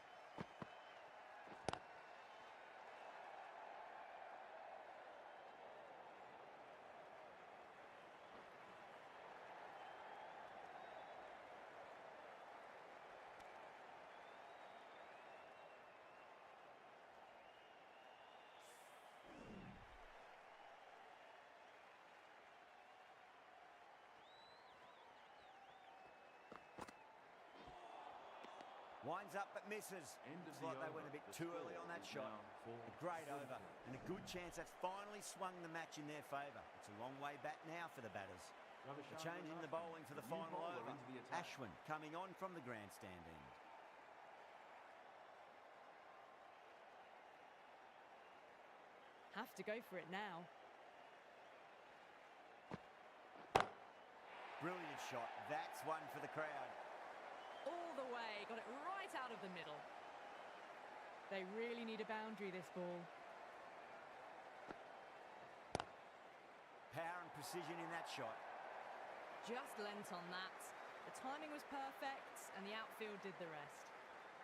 Winds up but misses. Looks like they went a bit too early on that shot. A great over and a good chance that's finally swung the match in their favour. It's a long way back now for the batters. They're changing the bowling for the final over. Ashwin coming on from the grandstand end. Have to go for it now. Brilliant shot. That's one for the crowd. All the way, got it right out of the middle. They really need a boundary, this ball. Power and precision in that shot. Just lent on that. The timing was perfect, and the outfield did the rest.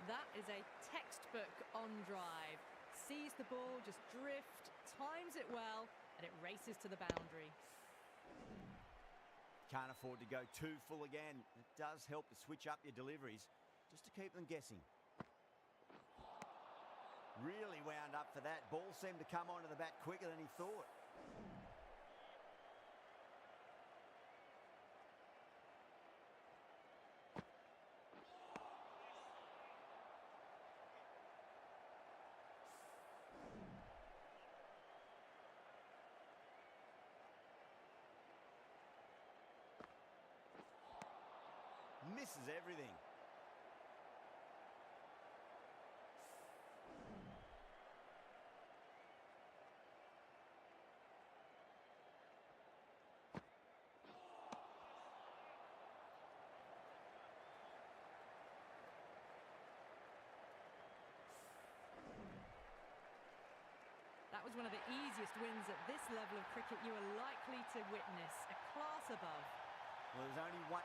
That is a textbook on drive. Sees the ball just drift, times it well, and it races to the boundary. Can't afford to go too full again. It does help to switch up your deliveries, just to keep them guessing. Really wound up for that. Ball seemed to come onto the bat quicker than he thought. Misses everything. That was one of the easiest wins at this level of cricket you are likely to witness. A class above. Well, there's only one...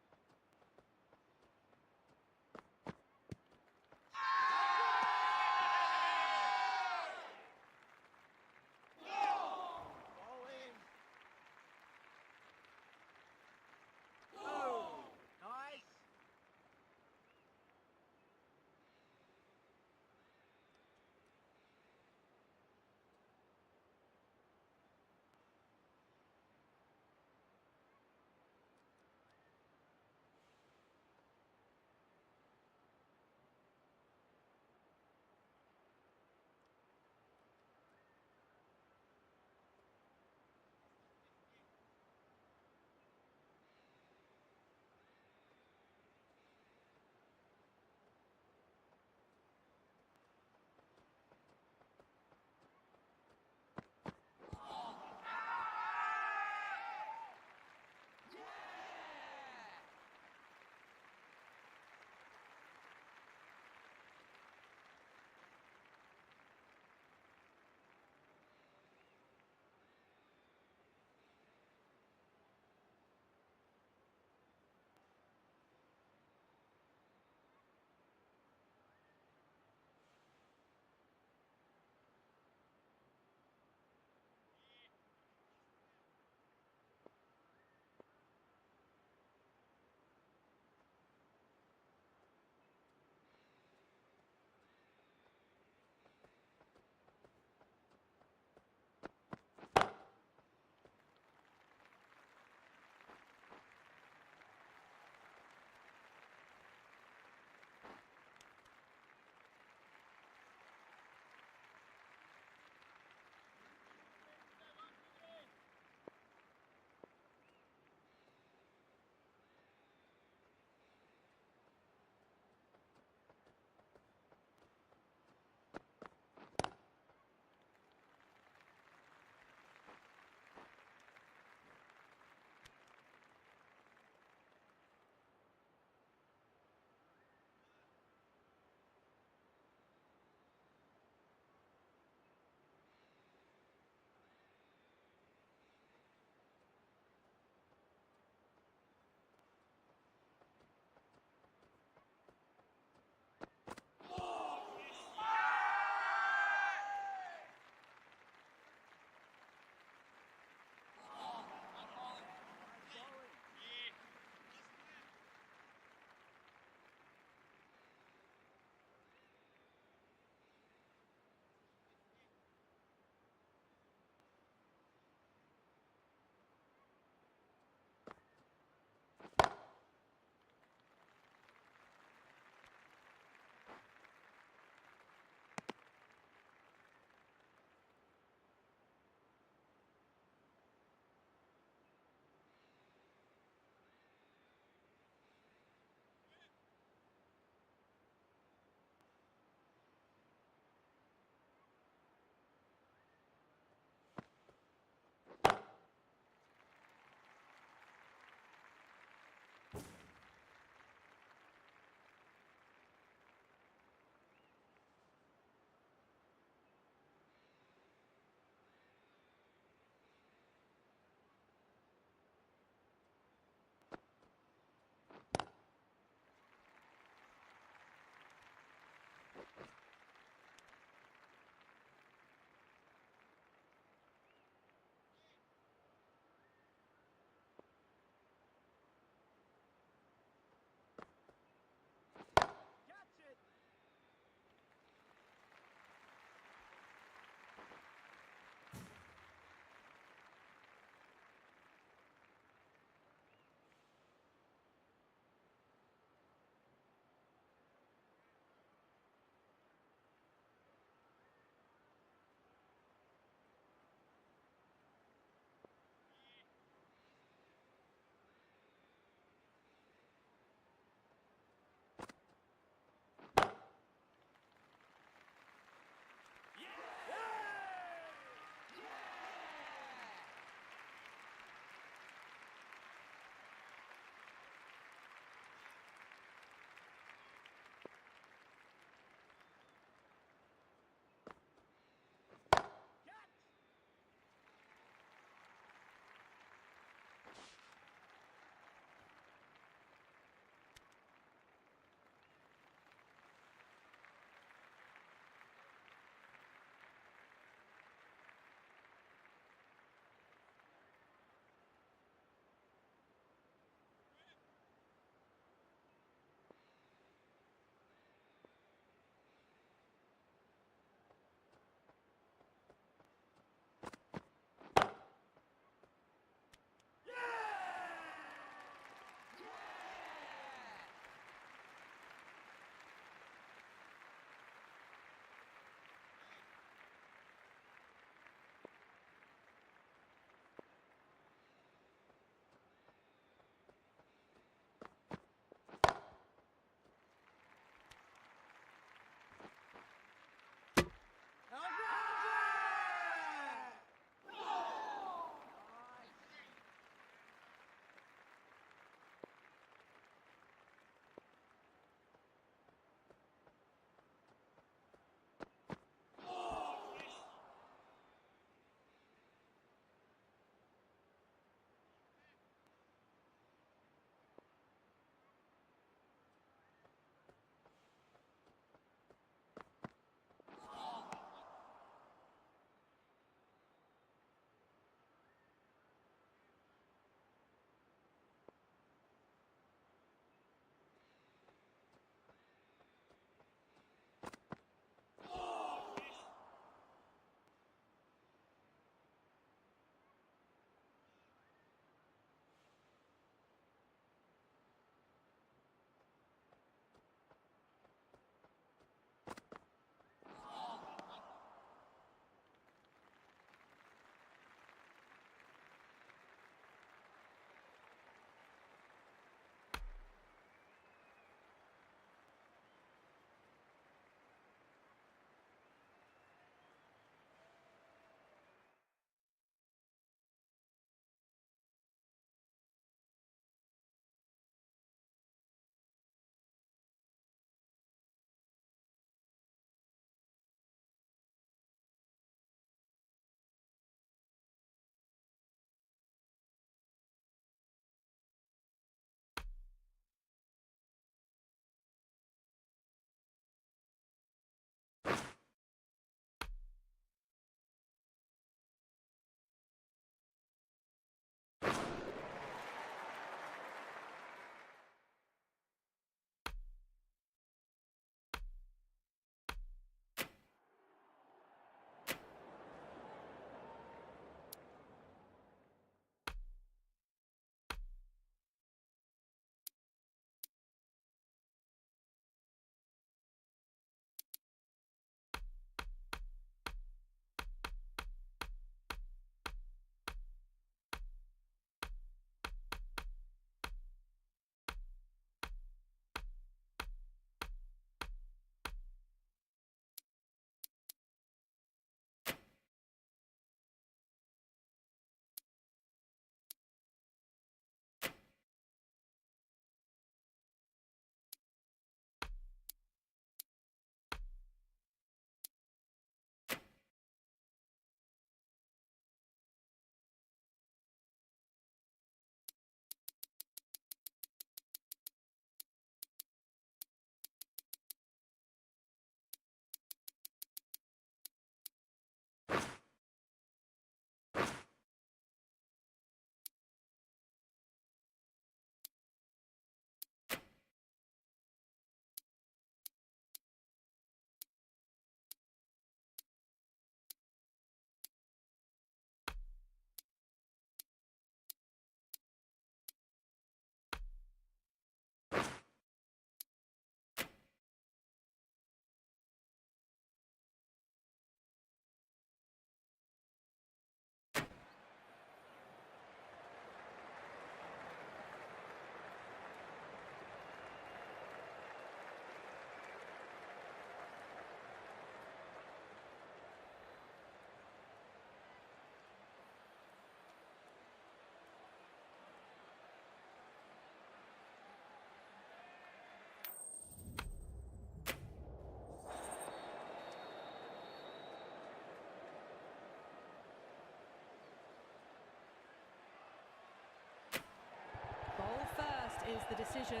the decision.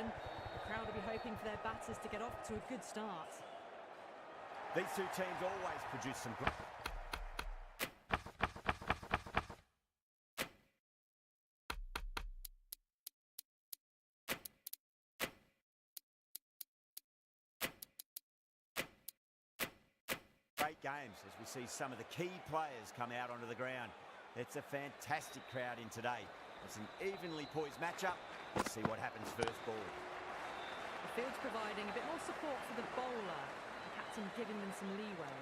The crowd will be hoping for their batters to get off to a good start. These two teams always produce some great games as we see some of the key players come out onto the ground. It's a fantastic crowd in today. It's an evenly poised matchup. Let's see what happens first ball. The field's providing a bit more support for the bowler. The captain giving them some leeway.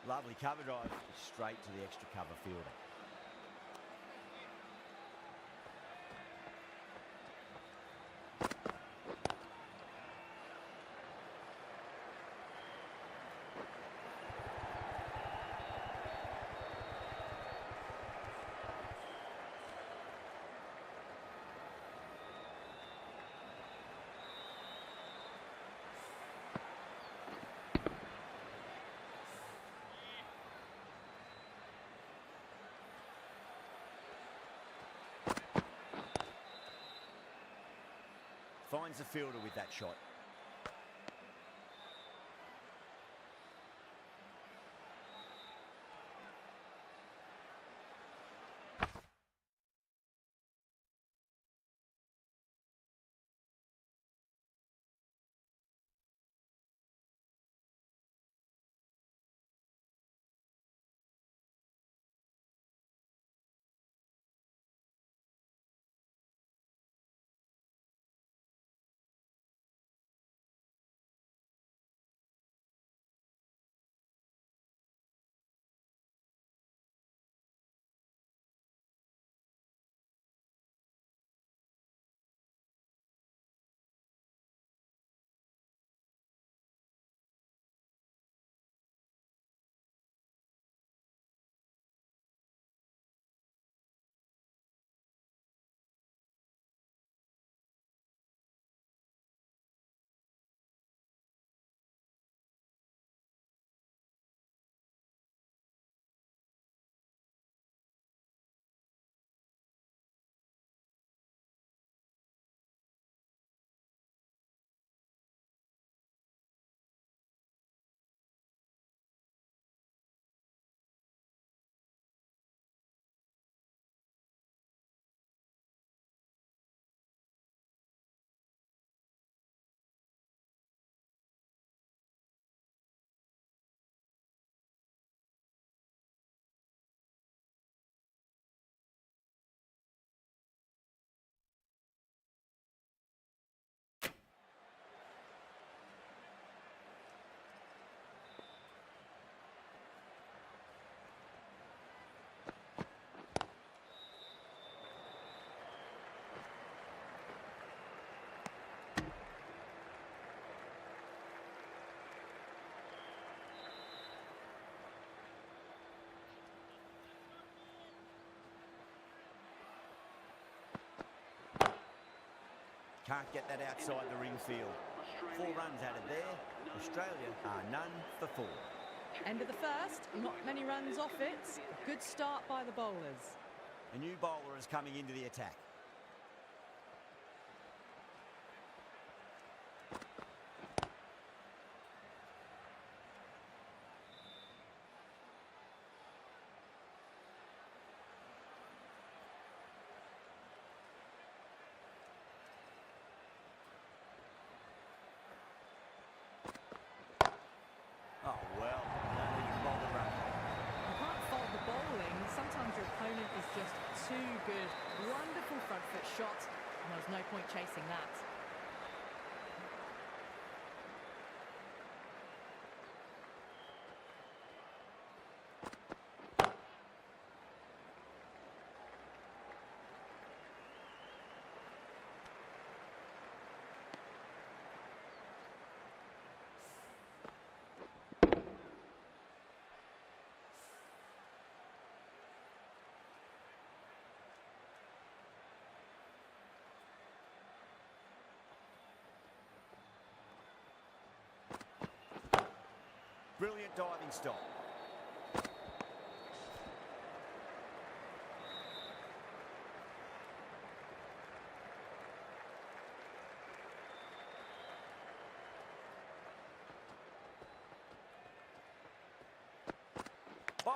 Lovely cover drive straight to the extra cover fielder. Finds the fielder with that shot. Can't get that outside the ring field. 4 runs added there. Australia are none for 4. End of the first, not many runs off it. A good start by the bowlers. A new bowler is coming into the attack. Oh, well, don't even bother running. You can't fault the bowling. Sometimes your opponent is just too good. Wonderful front foot shot, and there was no point chasing that. Brilliant diving stop. Bowl,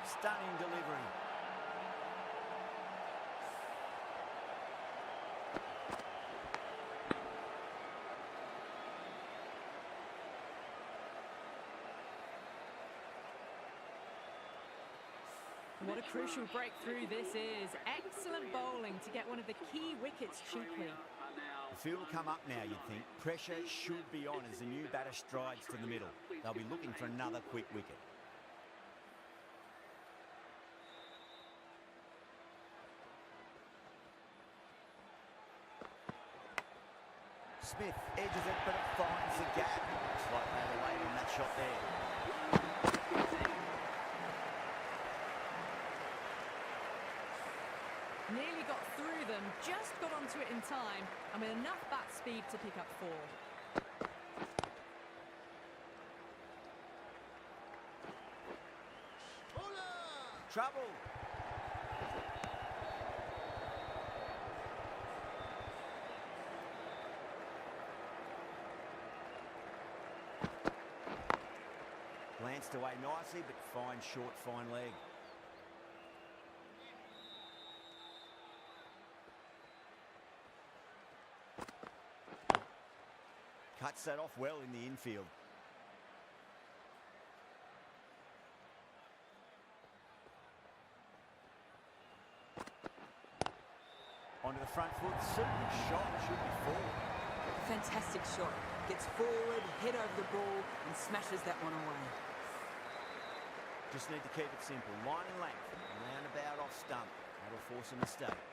stunning delivery. What a crucial breakthrough this is. Excellent bowling to get one of the key wickets cheaply. The field will come up now, you'd think. Pressure should be on as the new batter strides to the middle. They'll be looking for another quick wicket. Smith edges it, but it finds the gap. Looks like they were late on that shot there. Nearly got through them, just got onto it in time, and with enough bat speed to pick up 4. Trouble. Glanced away nicely, but fine short, fine leg. Cuts that off well in the infield. Onto the front foot, super shot, should be forward. Fantastic shot. Gets forward, head over the ball, and smashes that one away. Just need to keep it simple. Line and length, roundabout off stump. That'll force a mistake.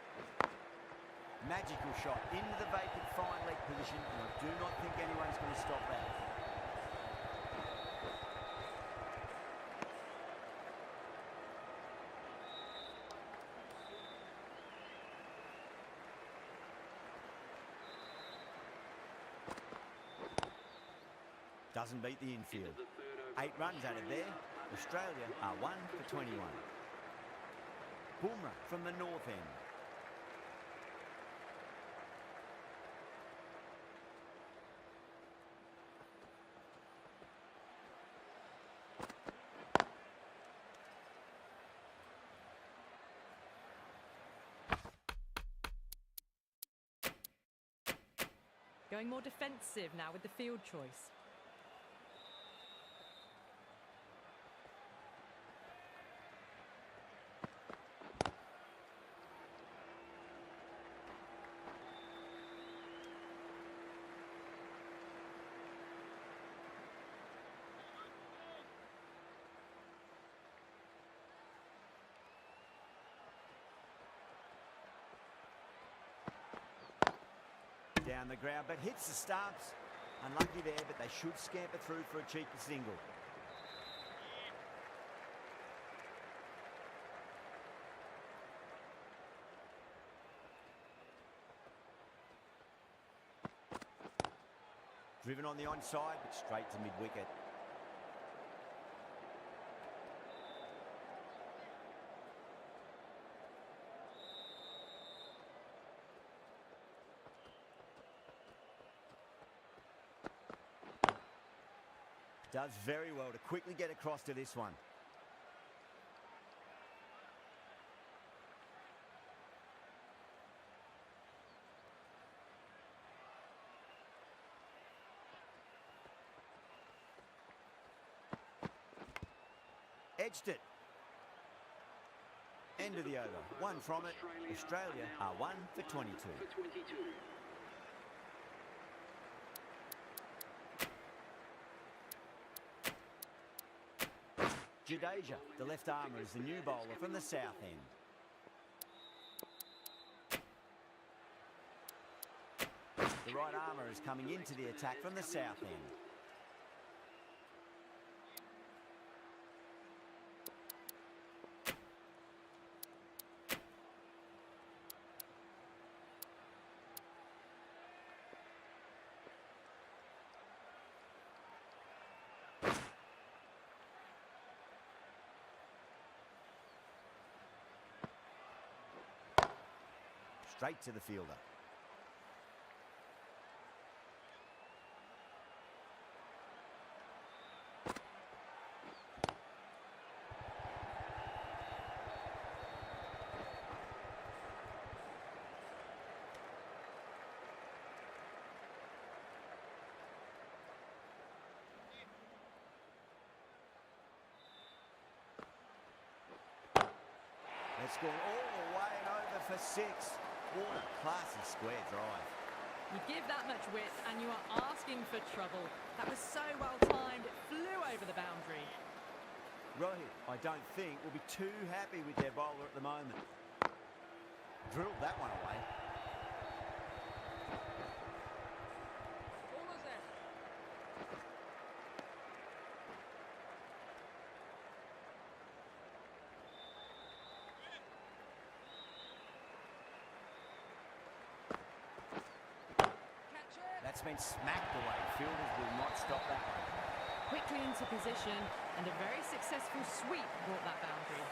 Magical shot into the vacant fine leg position, and I do not think anyone's going to stop that. Doesn't beat the infield. 8 runs added there. Australia are 1 for 21. Boomer from the north end. Going more defensive now with the field choice. Down the ground, but hits the stumps. Unlucky there, but they should scamper through for a cheeky single. Driven on the onside, but straight to mid-wicket. Does very well to quickly get across to this one. Edged it. End of the over. 1 from it. Australia are 1 for 22. Jadeja, the left armour, is the new bowler from the south end. The right armour is coming into the attack from the south end. straight to the fielder. It's gone all the way and over for 6. What a classy square drive. You give that much width and you are asking for trouble. That was so well timed, it flew over the boundary. Rohit, I don't think, will be too happy with their bowler at the moment. Drilled that one away. That's been smacked away. Fielders will not stop that one. Quickly into position, and a very successful sweep brought that boundary.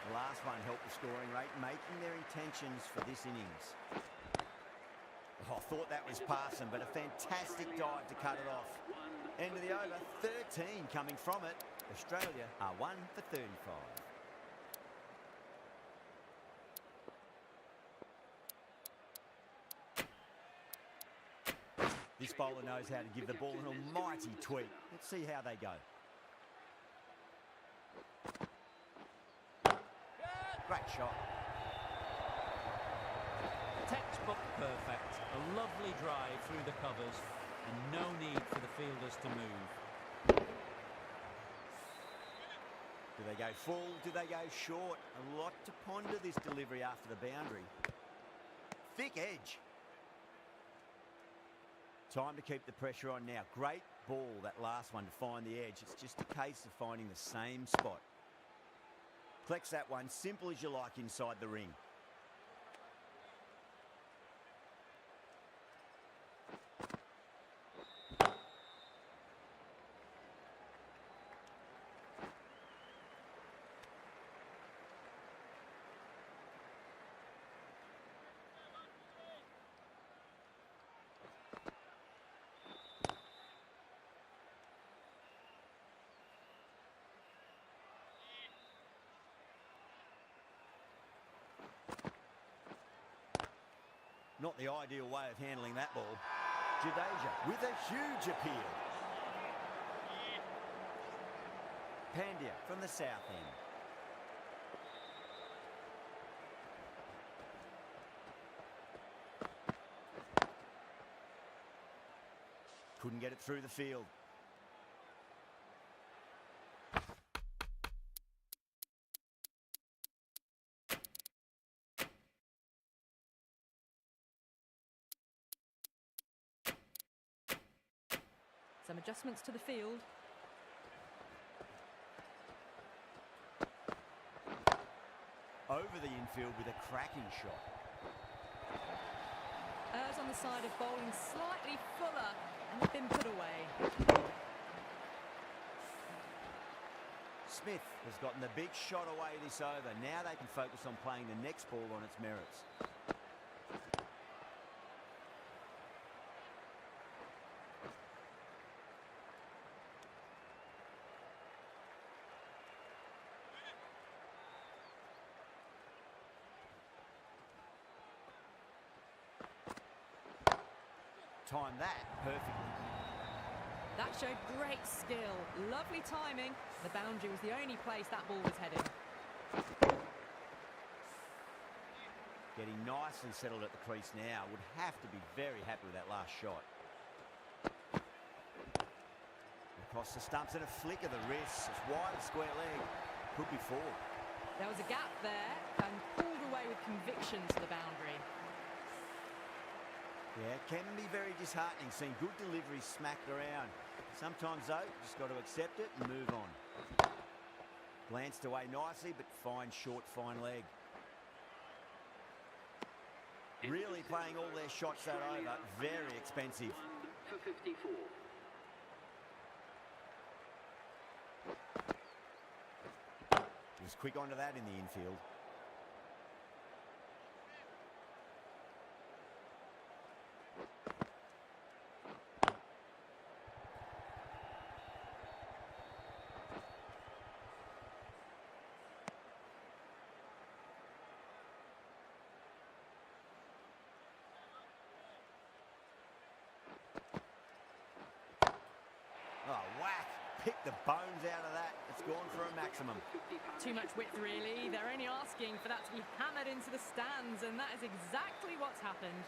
The last one helped the scoring rate, making their intentions for this innings. Oh, I thought that was passing, but a fantastic dive to cut it off. End of the over, 13 coming from it. Australia are 1 for 35. This bowler knows how to give the ball an almighty tweak. Let's see how they go. Great shot. Textbook perfect. A lovely drive through the covers and no need for the fielders to move. Do they go full? Do they go short? A lot to ponder this delivery after the boundary. Thick edge. Time to keep the pressure on now. Great ball, that last one, to find the edge. It's just a case of finding the same spot. Collects that one, simple as you like, inside the ring. Not the ideal way of handling that ball. Jadeja with a huge appeal. Pandya from the south end. Couldn't get it through the field. Some adjustments to the field. Over the infield with a cracking shot. Errs on the side of bowling slightly fuller and it's been put away. Smith has gotten the big shot away this over. Now they can focus on playing the next ball on its merits. Timed that perfectly. That showed great skill, lovely timing. The boundary was the only place that ball was heading. Getting nicely settled at the crease now. Would have to be very happy with that last shot. Across the stumps and a flick of the wrist. It's wide of square leg. Could be four. There was a gap there and pulled away with conviction to the boundary. Yeah, it can be very disheartening seeing good deliveries smacked around. Sometimes, though, you just got to accept it and move on. Glanced away nicely, but fine, short, fine leg. Really playing all their shots that over. Very expensive. 1 for 54. It was quick onto that in the infield. Oh, whack. Pick the bones out of that. It's gone for a maximum. Too much width, really. They're only asking for that to be hammered into the stands, and that is exactly what's happened.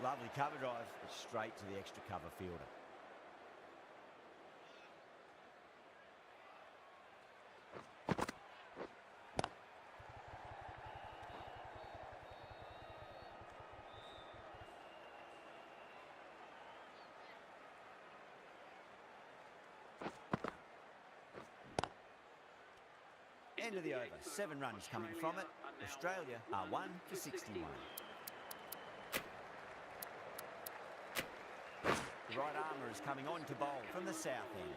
Lovely cover drive. It's straight to the extra cover fielder. End of the over. 7 runs coming from it. Australia are 1 for 61. The right armour is coming on to bowl from the south end.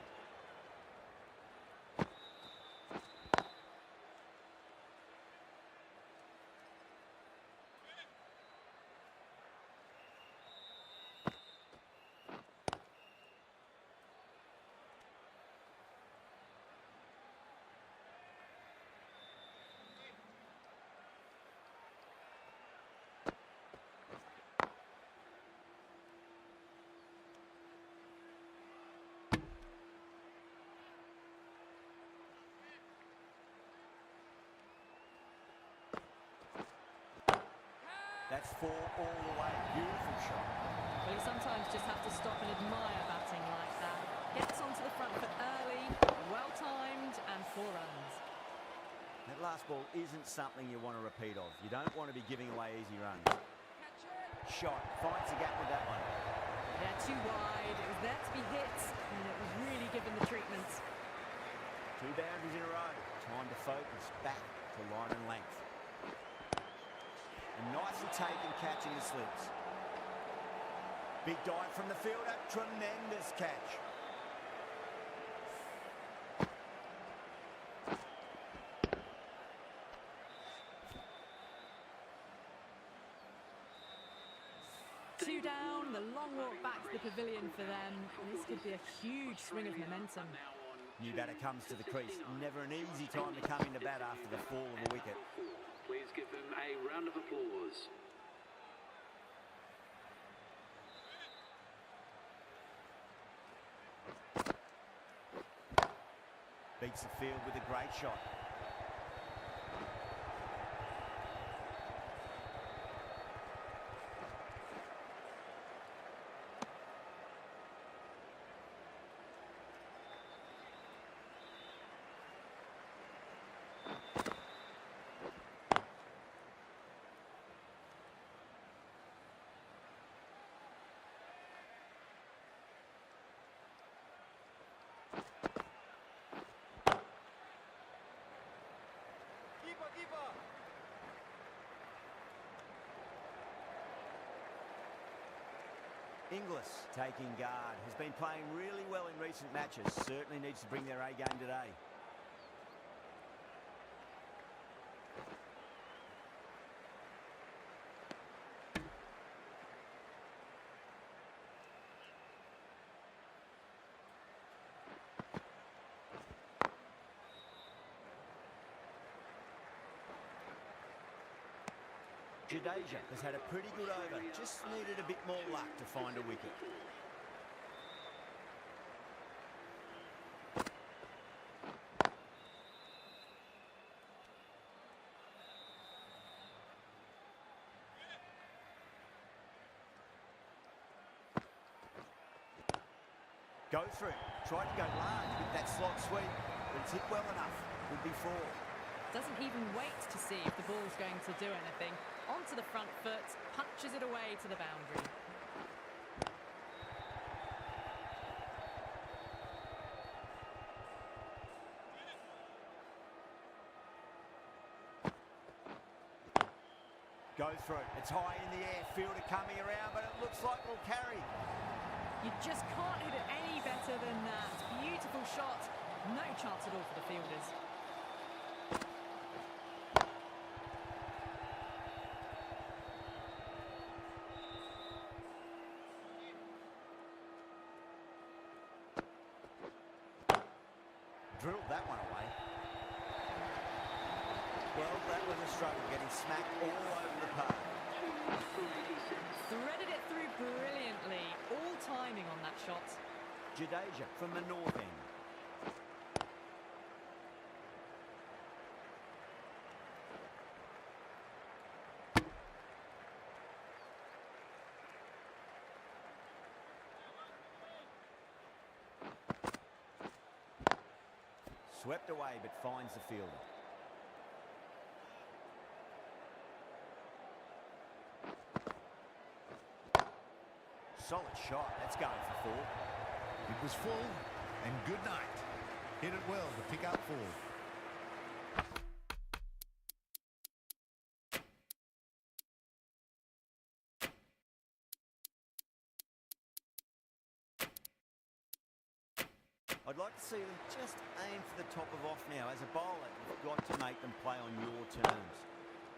That's 4 all the way. Beautiful shot. Well, you sometimes just have to stop and admire batting like that. Gets onto the front foot early, well-timed, and 4 runs. That last ball isn't something you want to repeat of. You don't want to be giving away easy runs. Shot. Finds the gap with that one. They're too wide. It was there to be hit, and it was really given the treatment. 2 boundaries in a row. Time to focus back to line and length. And nicely taken, catching the slips. Big dive from the fielder. Tremendous catch. Two down, the long walk back to the pavilion for them. This could be a huge swing of momentum. New batter comes to the crease. Never an easy time to come into bat after the fall of a wicket. Please give him a round of applause. Beats the field with a great shot. Inglis taking guard. Has been playing really well in recent matches. Certainly needs to bring their A game today. Jadeja has had a pretty good over. Just needed a bit more luck to find a wicket. Go through. Tried to go large with that slot sweep, but it's hit well enough. Would be 4. Doesn't even wait to see if the ball's going to do anything. Onto the front foot, punches it away to the boundary. Go through. It's high in the air. Fielder coming around, but it looks like it'll carry. You just can't hit it any better than that. Beautiful shot. No chance at all for the fielders. Drilled that one away. Well, that was a struggle, getting smacked all over the park. Threaded it through brilliantly. All timing on that shot. Jadeja from the north end. Swept away, but finds the fielder. Solid shot. That's going for 4. It was full, and good night. Hit it well to pick up 4. I'd like to see them just aim for the top of off now. As a bowler, you've got to make them play on your terms.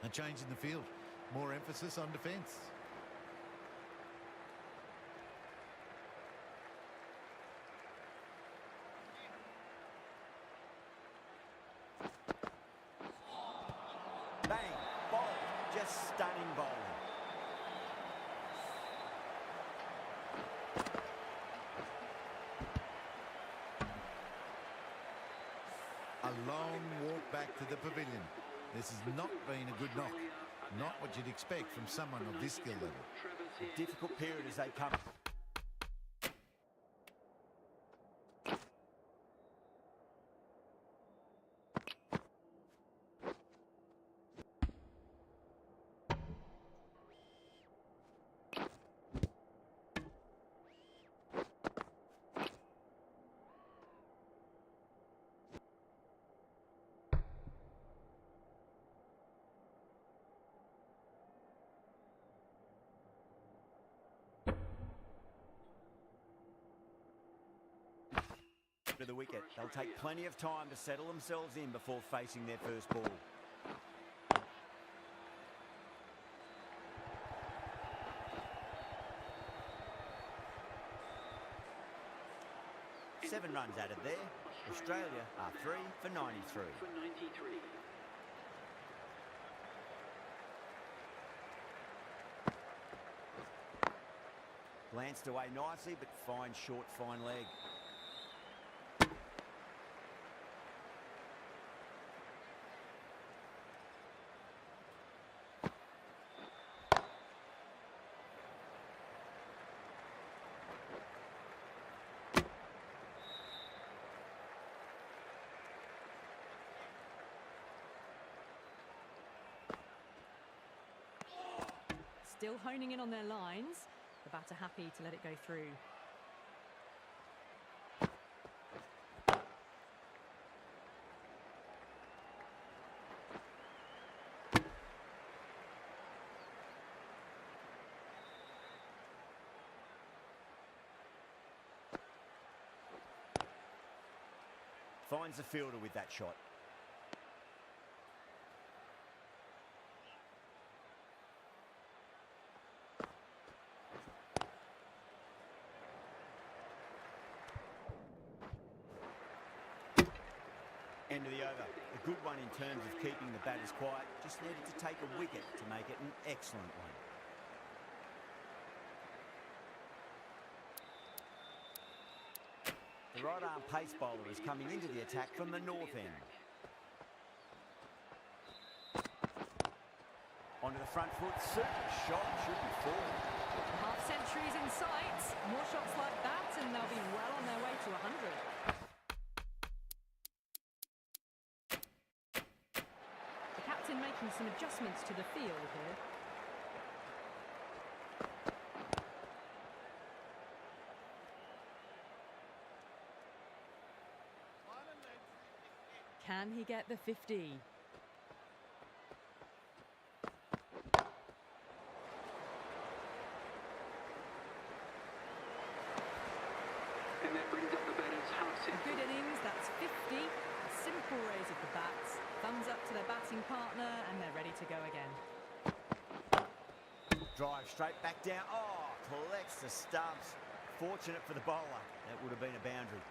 A change in the field. More emphasis on defence. Bang! Bowled. Just stunning bowling. A long walk back to the pavilion. This has not been a good knock. Not what you'd expect from someone of this skill level. A difficult period as they come. To the wicket. They'll take plenty of time to settle themselves in before facing their first ball. Seven runs added there. Australia are 3 for 93. Glanced away nicely, but fine short, fine leg. Still honing in on their lines. The batter happy to let it go through. Finds the fielder with that shot. End of the over. A good one in terms of keeping the batters quiet. Just needed to take a wicket to make it an excellent one. The right-arm pace bowler is coming into the attack from the north end. Onto the front foot. Super shot. Should be 4. Half centuries in sight. More shots like that and they'll be well on their way to 100. The captain making some adjustments to the field here. Can he get the 50? And that brings up the batter's half century. Good innings, that's 50. Drive straight back down. Oh, collects the stumps. Fortunate for the bowler. That would have been a boundary.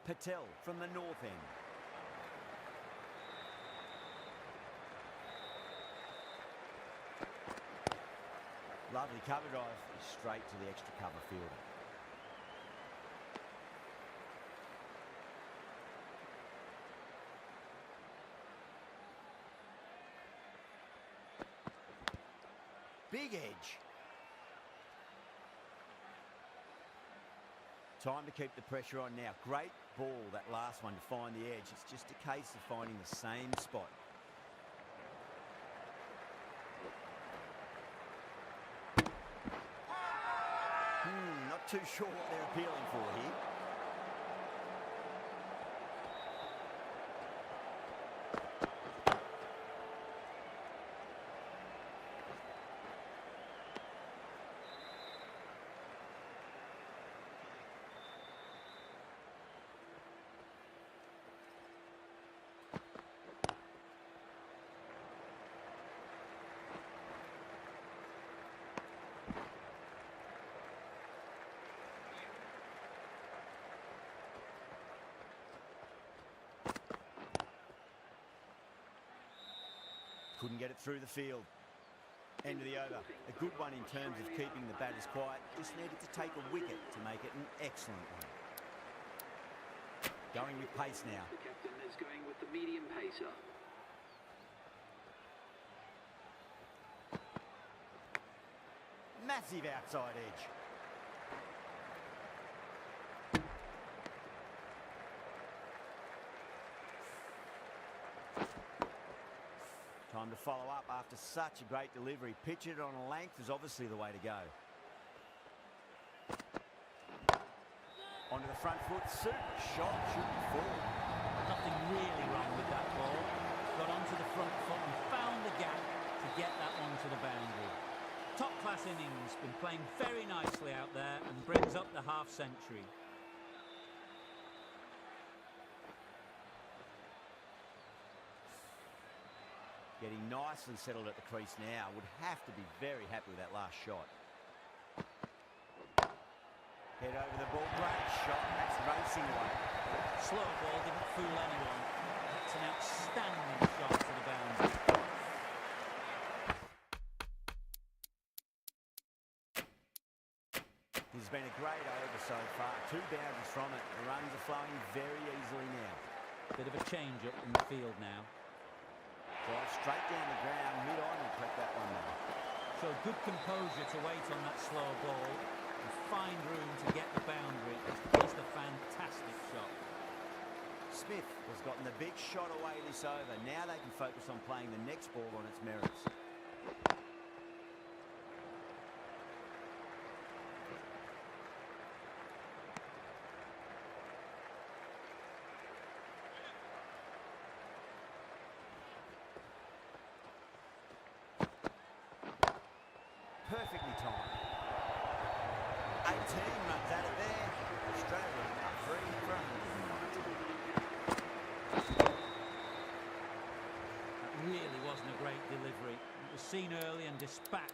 Patel from the north end. Lovely cover drive, straight to the extra cover fielder. Big edge. Time to keep the pressure on now. Great ball, that last one, to find the edge. It's just a case of finding the same spot. Not too sure what they're appealing for here. Couldn't get it through the field. End of the over. A good one in terms of keeping the batters quiet. Just needed to take a wicket to make it an excellent one. Going with pace now. The captain is going with the medium pacer. Massive outside edge. Time to follow up after such a great delivery. Pitch it on a length is obviously the way to go. Onto the front foot. Super shot. Should be full. Nothing really wrong with that ball. Got onto the front foot and found the gap to get that one to the boundary. Top-class innings. Been playing very nicely out there and brings up the half-century. Getting nicely settled at the crease now. Would have to be very happy with that last shot. Head over the ball. Great shot. That's racing away. Slow ball didn't fool anyone. That's an outstanding shot to the boundary. This has been a great over so far. 2 boundaries from it. The runs are flowing very easily now. Bit of a change-up in the field now. Drive straight down the ground, mid-on, and collect that one now. So good composure to wait on that slow ball and find room to get the boundary. It's a fantastic shot. Smith has gotten the big shot away this over. Now they can focus on playing the next ball on its merits. Perfectly timed. 18 runs out of there. Australia are 3 for 190. That really wasn't a great delivery. It was seen early and dispatched.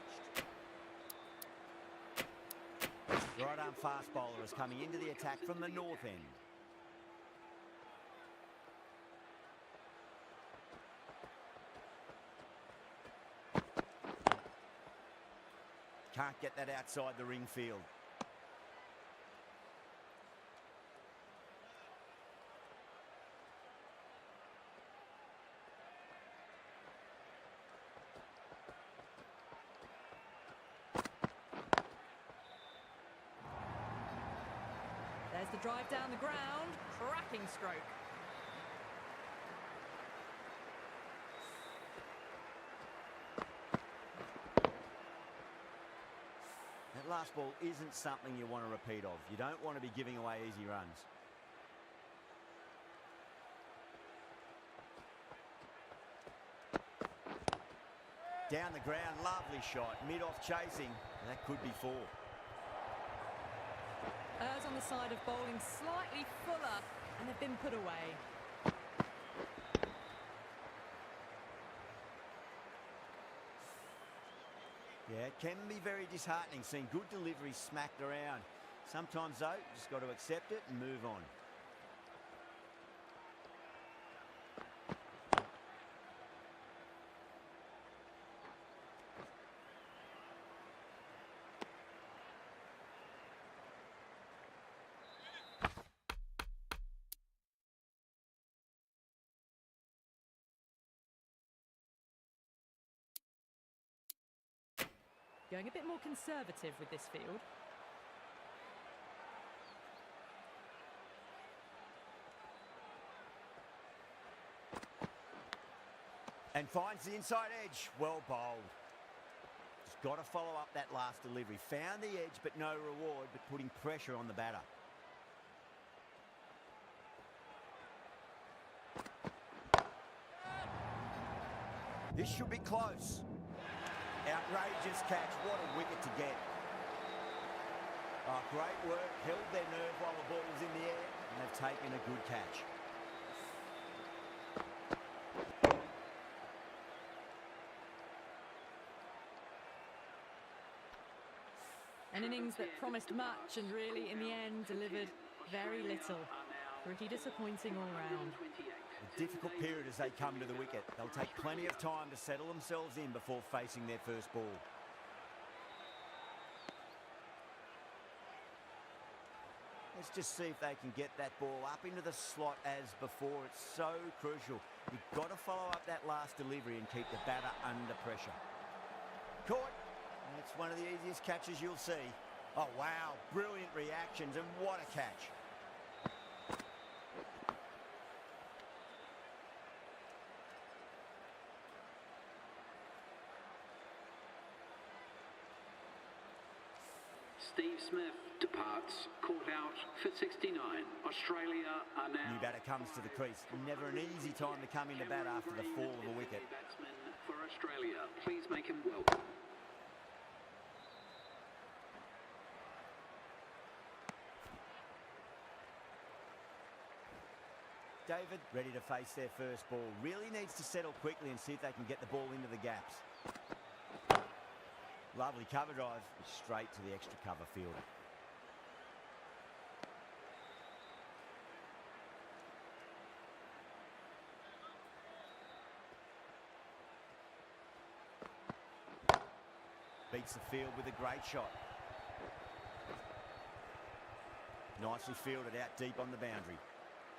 Right arm fast bowler is coming into the attack from the north end. Can't get that outside the ring field. There's the drive down the ground. Cracking stroke. last ball isn't something you want to repeat of. You don't want to be giving away easy runs. Down the ground, lovely shot. Mid-off chasing. That could be 4. Errs on the side of bowling slightly fuller, and they've been put away. Yeah, it can be very disheartening seeing good deliveries smacked around. Sometimes, though, you just got to accept it and move on. Going a bit more conservative with this field. And finds the inside edge. Well bowled. Just got to follow up that last delivery. Found the edge, but no reward, but putting pressure on the batter. This should be close. Outrageous catch. What a wicket to get. Oh, great work. Held their nerve while the ball was in the air, and they've taken a good catch. An innings that promised much and really, in the end, delivered very little. Pretty disappointing all round. A difficult period as they come to the wicket. They'll take plenty of time to settle themselves in before facing their first ball. Let's just see if they can get that ball up into the slot as before. It's so crucial. You've got to follow up that last delivery and keep the batter under pressure. Caught. It's one of the easiest catches you'll see. Oh, wow. Brilliant reactions, and what a catch. Steve Smith departs, caught out for 69. Australia are now... New batter comes to the crease. Never an easy time to come into bat after the fall of a wicket. Batsman for Australia. Please make him welcome. David, ready to face their first ball. Really needs to settle quickly and see if they can get the ball into the gaps. Lovely cover drive, straight to the extra cover field. Beats the field with a great shot. Nicely fielded out deep on the boundary.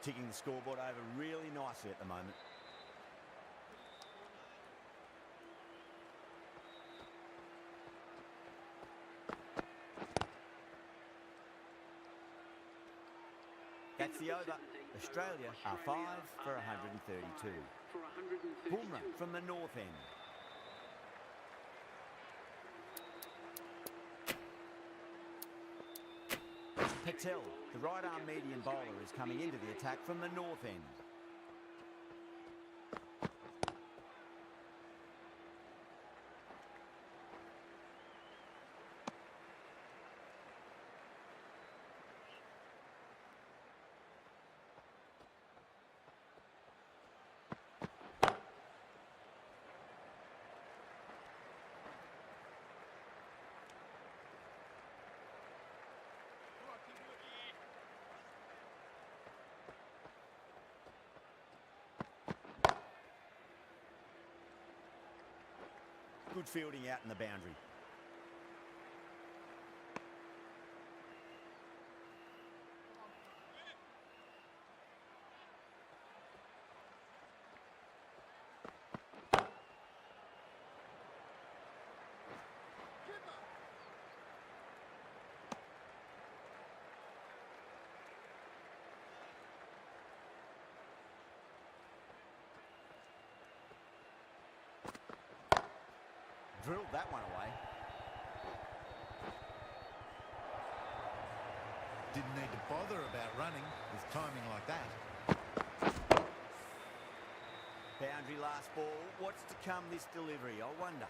Ticking the scoreboard over really nicely at the moment. That's the over. Australia are 5 for 132. Bumrah from the north end. Patel, the right-arm medium bowler, is coming into the attack from the north end. Good fielding out in the boundary. Drilled that one away. Didn't need to bother about running with timing like that. Boundary last ball. What's to come this delivery, I wonder?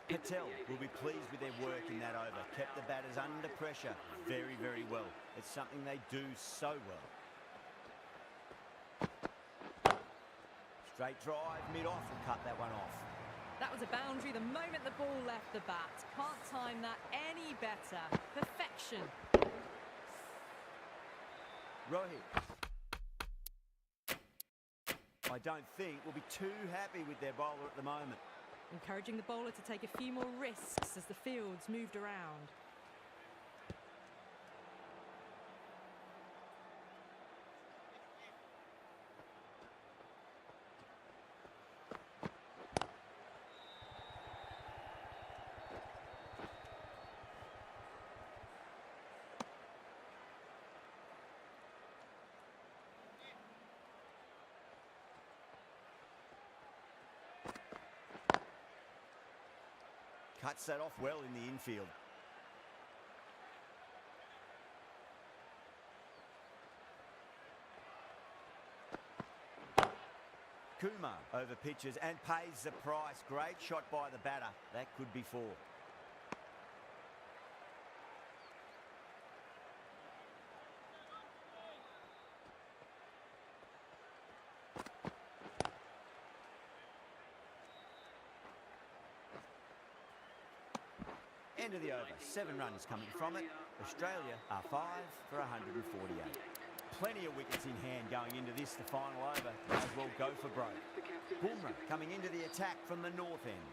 Patel will be pleased with their work in that over. Kept the batters under pressure very, very well. It's something they do so well. Straight drive, mid-off, will cut that one off. That was a boundary the moment the ball left the bat. Can't time that any better. Perfection. Rohit. I don't think we'll be too happy with their bowler at the moment. Encouraging the bowler to take a few more risks as the field's moved around. Cuts that off well in the infield. Kumar over pitches and pays the price. Great shot by the batter. That could be four. End of the over. 7 runs coming from it. Australia are 5 for 148. Plenty of wickets in hand going into this, the final over. May as well go for broke. Bumrah coming into the attack from the north end.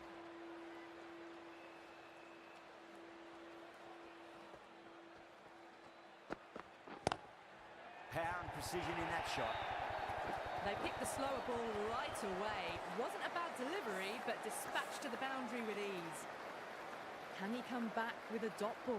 Power and precision in that shot. They picked the slower ball right away. Wasn't a bad delivery, but dispatched to the boundary with ease. Can he come back with a dot ball?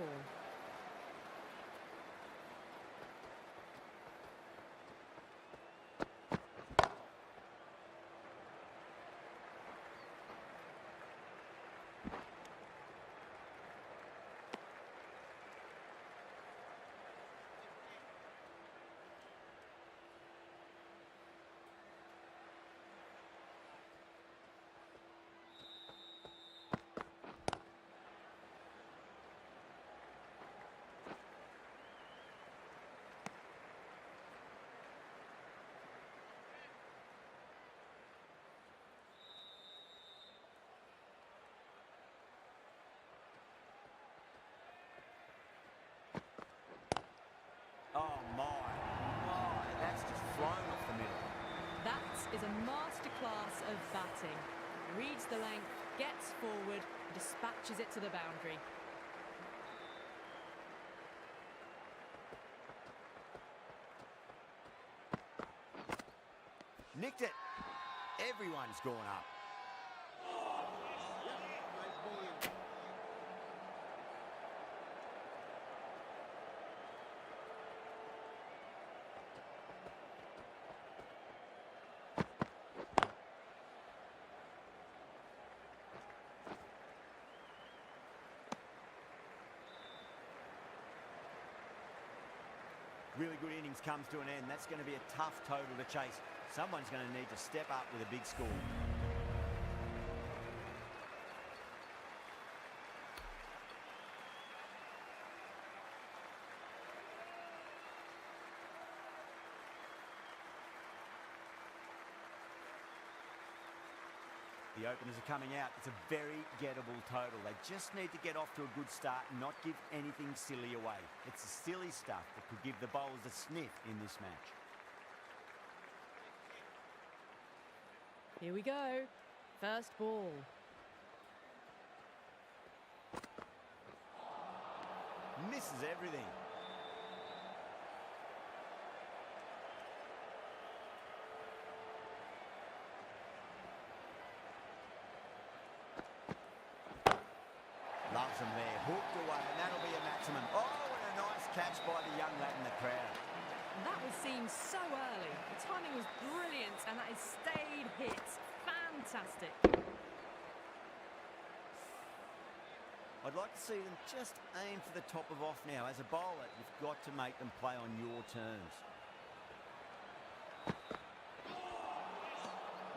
Oh my, that's just flown off the middle. That is a masterclass of batting. Reads the length, gets forward, dispatches it to the boundary. Nicked it. Everyone's gone up. Really good innings comes to an end. That's going to be a tough total to chase. Someone's going to need to step up with a big score. The openers are coming out. It's a very gettable total. They just need to get off to a good start and not give anything silly away. It's the silly stuff that could give the bowlers a sniff in this match. Here we go. First ball. Misses everything. Loves them there, hooked away, and that'll be a maximum. Oh, and a nice catch by the young lad in the crowd. That was seen so early. The timing was brilliant, and that is stayed hit. Fantastic. I'd like to see them just aim for the top of off now. As a bowler, you've got to make them play on your terms.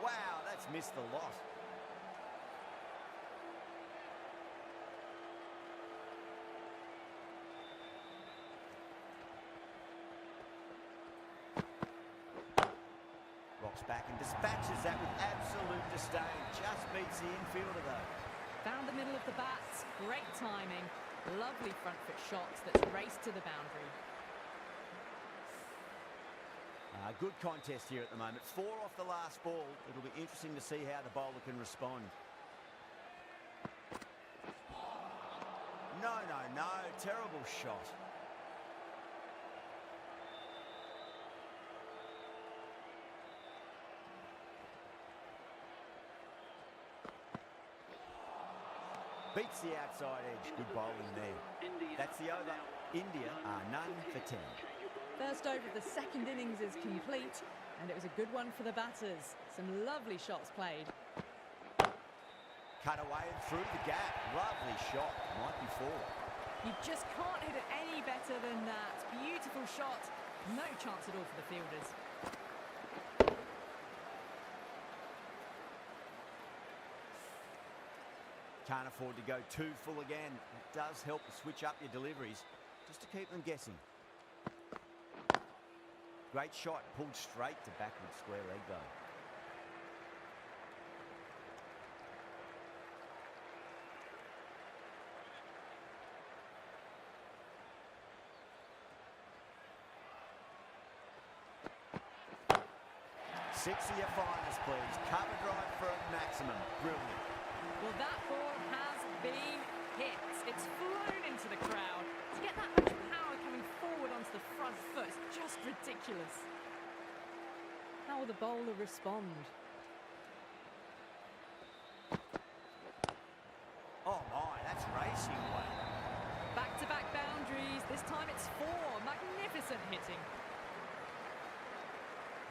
Wow, that's missed the lot. Rocks back and dispatches that with absolute disdain. Just beats the infielder though. Found the middle of the bats, great timing, lovely front foot shots that's raced to the boundary. Good contest here at the moment. 4 off the last ball. It'll be interesting to see how the bowler can respond. No, no, no. Terrible shot. Beats the outside edge. Good bowling there. That's the over. India are none for 10. First over of the second innings is complete, and it was a good one for the batters. Some lovely shots played. Cut away and through the gap. Lovely shot. Might be 4. You just can't hit it any better than that. Beautiful shot. No chance at all for the fielders. Can't afford to go too full again. It does help to switch up your deliveries, just to keep them guessing. Great shot, pulled straight to backward square leg though. Six of your finest, please. Cover drive for a maximum. Brilliant. Well, that ball has been hit. It's flown into the crowd. To get that much power coming forward onto the front foot is just ridiculous. How will the bowler respond? Oh my, that's racing away. Back-to-back boundaries. This time it's 4. Magnificent hitting.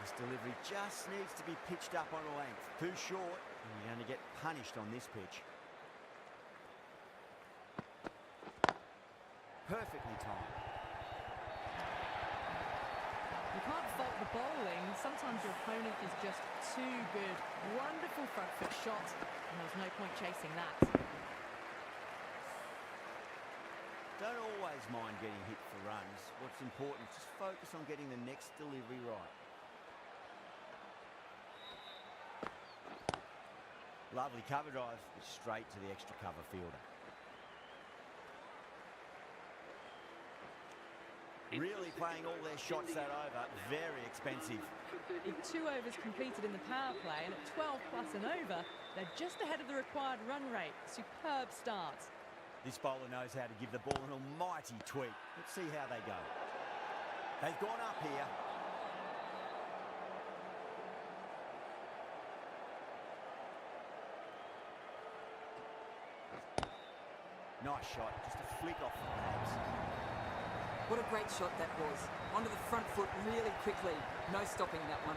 This delivery just needs to be pitched up on a length. Too short, and you're going to get punished on this pitch. Perfectly timed. You can't fault the bowling. Sometimes your opponent is just too good. Wonderful front foot shot, and there's no point chasing that. Don't always mind getting hit for runs. What's important is just focus on getting the next delivery right. Lovely cover drive, straight to the extra cover fielder. Really playing all their shots that over, very expensive. With 2 overs completed in the power play, and at 12 plus and over, they're just ahead of the required run rate. Superb start. This bowler knows how to give the ball an almighty tweak. Let's see how they go. They've gone up here. Nice shot, just a flick off the pads. What a great shot that was. Onto the front foot really quickly. No stopping that one.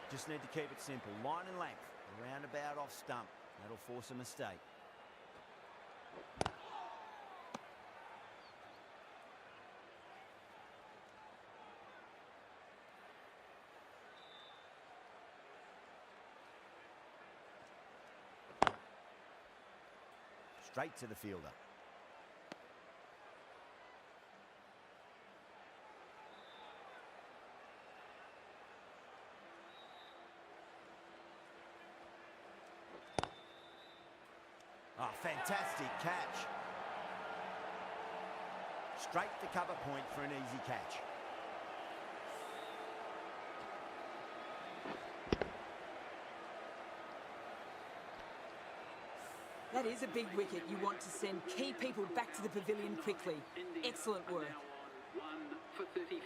Just need to keep it simple. Line and length. Roundabout off stump. That'll force a mistake. Straight to the fielder. Oh, fantastic catch. Straight to cover point for an easy catch. That is a big wicket. You want to send key people back to the pavilion quickly. Excellent work. Now on 1 for 35.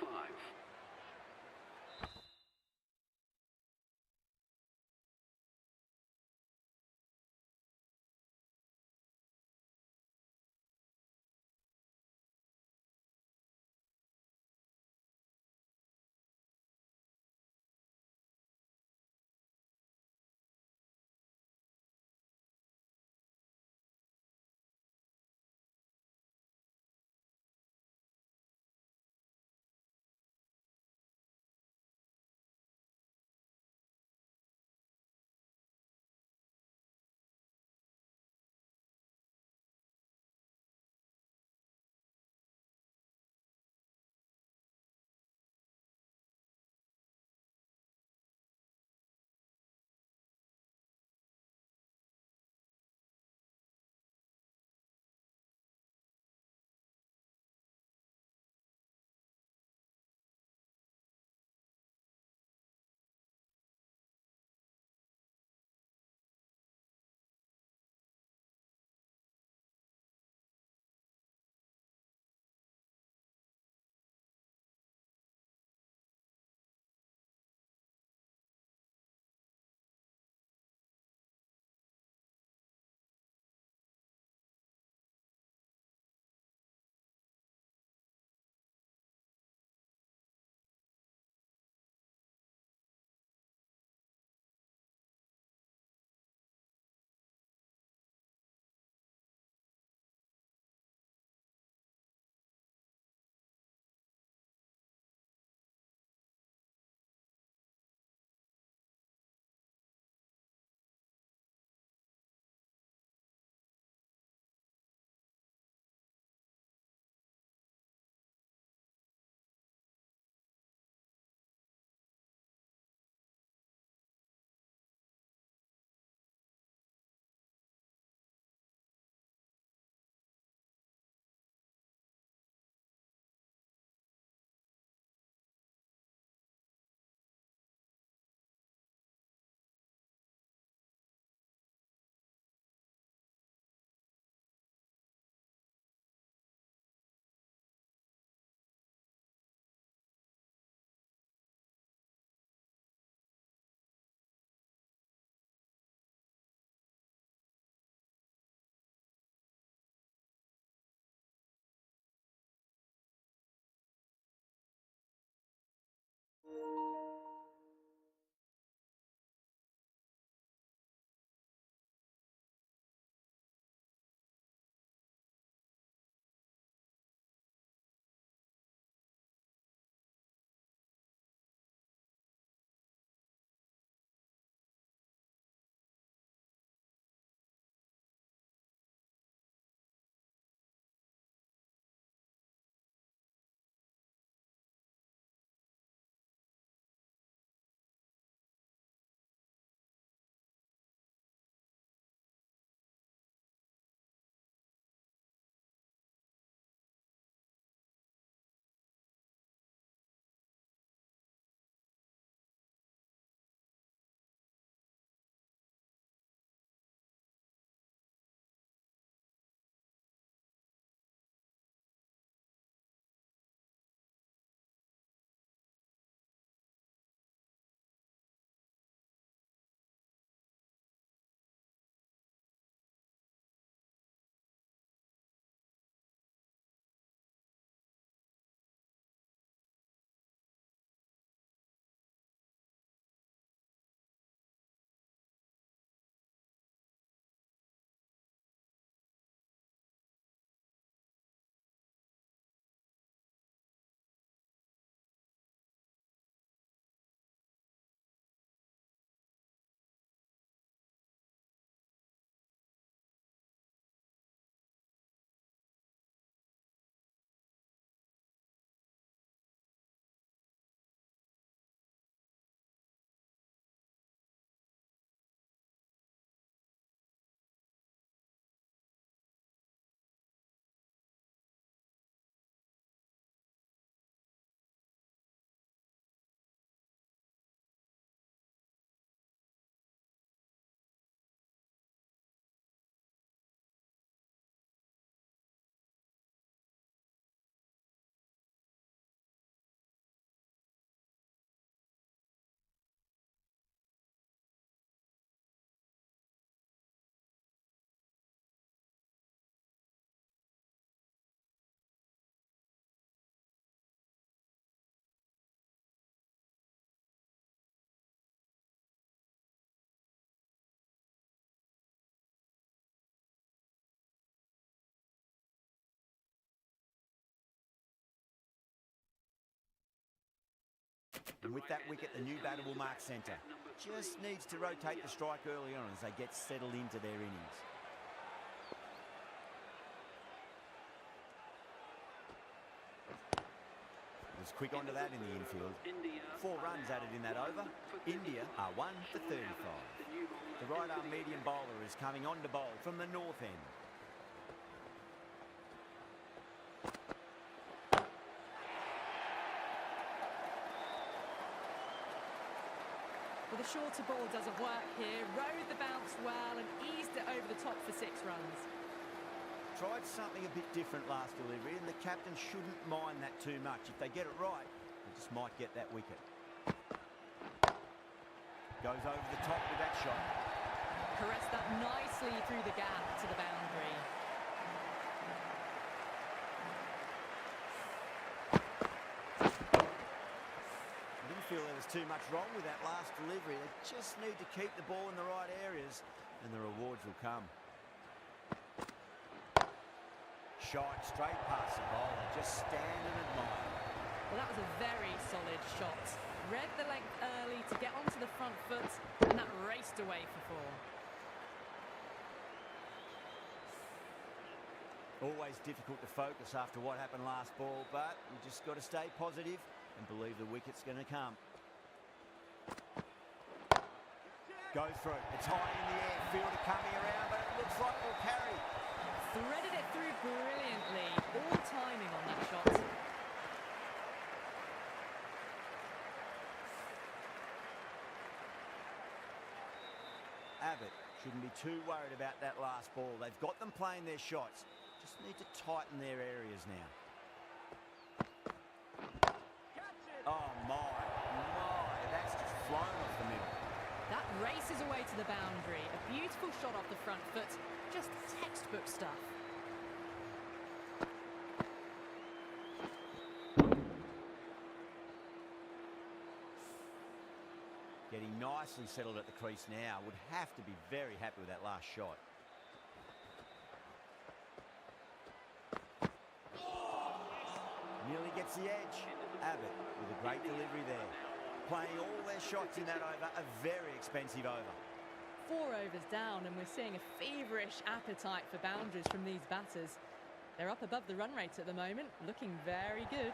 And with that wicket, the new batter will mark centre. Just needs to rotate the strike early on as they get settled into their innings. Was quick onto that in the infield. 4 runs added in that over. India are 1 for 35. The right-arm medium bowler is coming on to bowl from the north end. Well, the shorter ball doesn't work here. Rode the bounce well and eased it over the top for 6 runs. Tried something a bit different last delivery, and the captain shouldn't mind that too much. If they get it right, they just might get that wicket. Goes over the top with that shot. Caressed that nicely through the gap to the boundary. Didn't feel there was too much wrong with that last delivery. They just need to keep the ball in the right areas, and the rewards will come. Shot straight past the bowler. Just stand and admire. Well, that was a very solid shot. Read the length early to get onto the front foot, and that raced away for 4. Always difficult to focus after what happened last ball, but you just got to stay positive and believe the wicket's going to come. Go through. It's high in the air. Fielder coming around, but it looks like we'll carry. Threaded it through brilliantly. All timing on that shot. Abbott shouldn't be too worried about that last ball. They've got them playing their shots. Just need to tighten their areas now. Oh my, that's just flown off the middle. That races away to the boundary. A beautiful shot off the front foot. Just textbook stuff. Getting nicely settled at the crease now. Would have to be very happy with that last shot. Nearly gets the edge. Abbott with a great delivery there. Playing all their shots in that over. A very expensive over. 4 overs down, and we're seeing a feverish appetite for boundaries from these batters. They're up above the run rate at the moment, looking very good.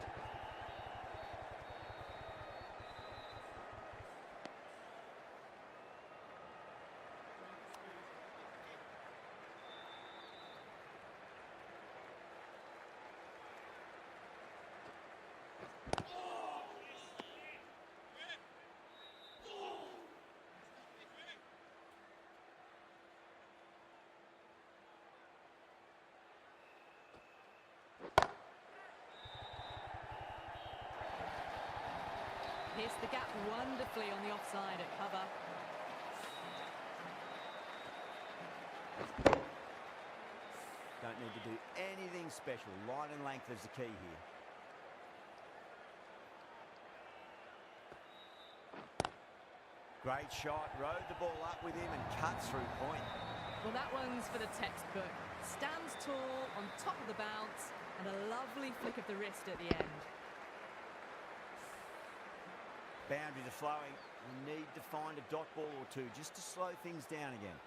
Pierced the gap wonderfully on the offside at cover. Don't need to do anything special. Line and length is the key here. Great shot. Rode the ball up with him and cut through point. Well, that one's for the textbook. Stands tall on top of the bounce, and a lovely flick of the wrist at the end. Boundaries are flowing. We need to find a dot ball or two just to slow things down again.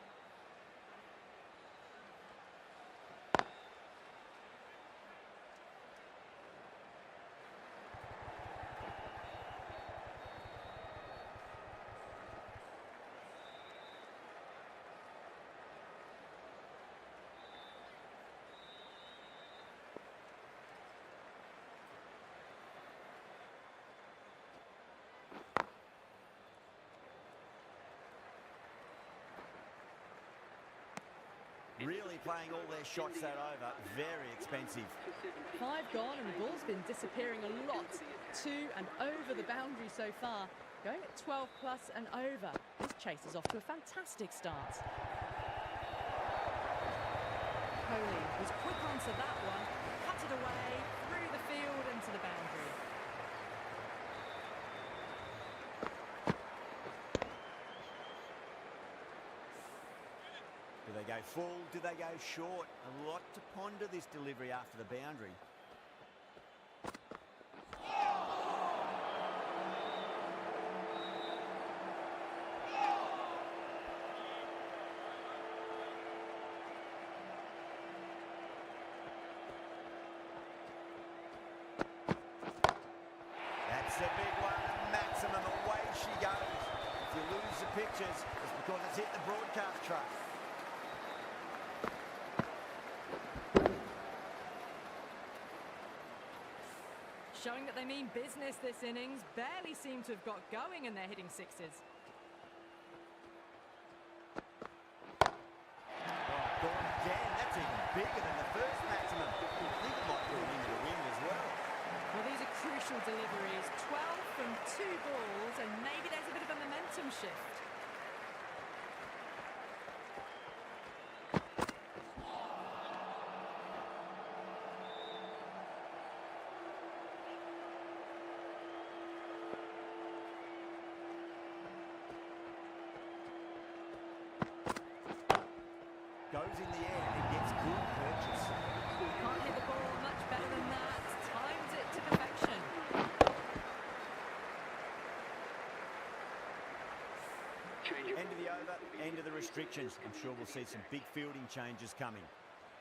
Really playing all their shots that over. Very expensive. 5 gone, and the ball's been disappearing a lot to and over the boundary so far. Going at 12 plus and over. This chase is off to a fantastic start. Kohli was quick onto that one, cut it away, through the field and to the boundary. Do they go full? Do they go short? A lot to ponder this delivery after the boundary. pictures, it's because it's hit the broadcast truck. Showing that they mean business this innings. Barely seem to have got going and they're hitting sixes. Gone again. That's even bigger than the first maximum. I think it might go into the wind as well. Well, these are crucial deliveries. 12 from 2 balls, and maybe there's a bit of a momentum shift. Goes in the air and gets good purchase. Can't hit the ball much better than that. Times it to perfection. End of the over, end of the restrictions. I'm sure we'll see some big fielding changes coming.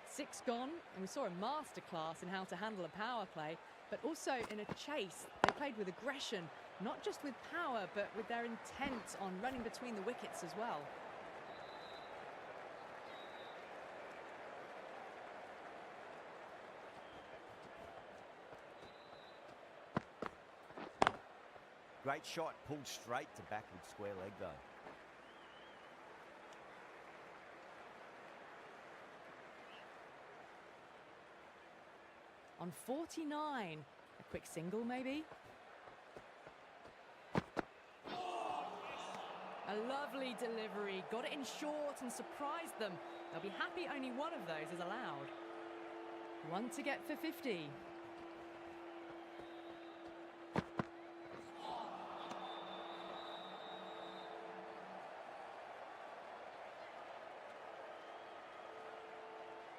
6 gone, and we saw a masterclass in how to handle a power play, but also in a chase. They played with aggression, not just with power, but with their intent on running between the wickets as well. Great shot, pulled straight to backward square leg though. On 49, a quick single maybe. A lovely delivery, got it in short and surprised them. They'll be happy only one of those is allowed. One to get for 50.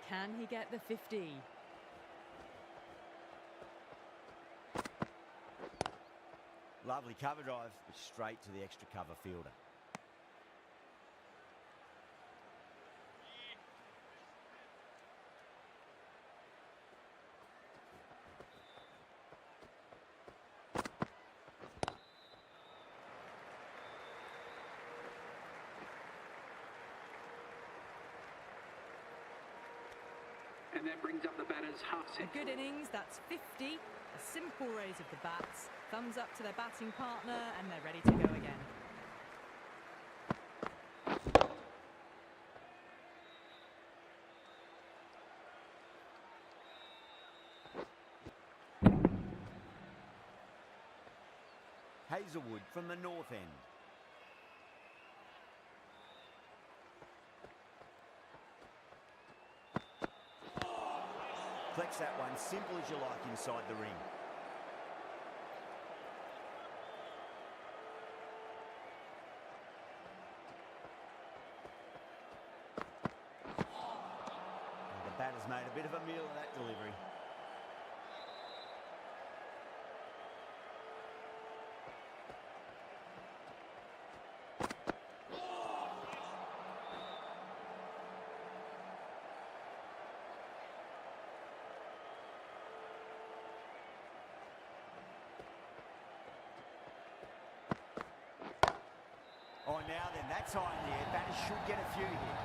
Can he get the 50? Lovely cover drive, but straight to the extra cover fielder. And that brings up the batter's half A set. good innings, that's 50. A simple raise of the bats. Thumbs up to their batting partner, and they're ready to go again. Hazelwood from the north end. Flex that one, simple as you like inside the ring. And the batter's made a bit of a meal of that delivery. Oh, now then, that's high in the air. Batters should get a few here.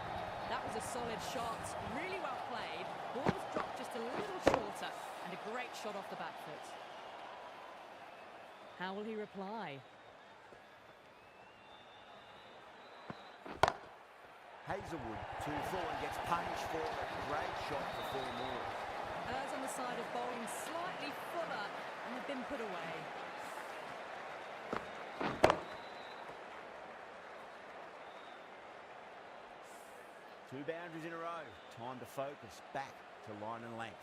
That was a solid shot, really well played. Ball was dropped just a little shorter, and a great shot off the back foot. How will he reply? Hazelwood, 2-4, and gets punished for a great shot for 4 more. Errs on the side of bowling slightly fuller, and they've been put away. Two boundaries in a row. Time to focus back to line and length.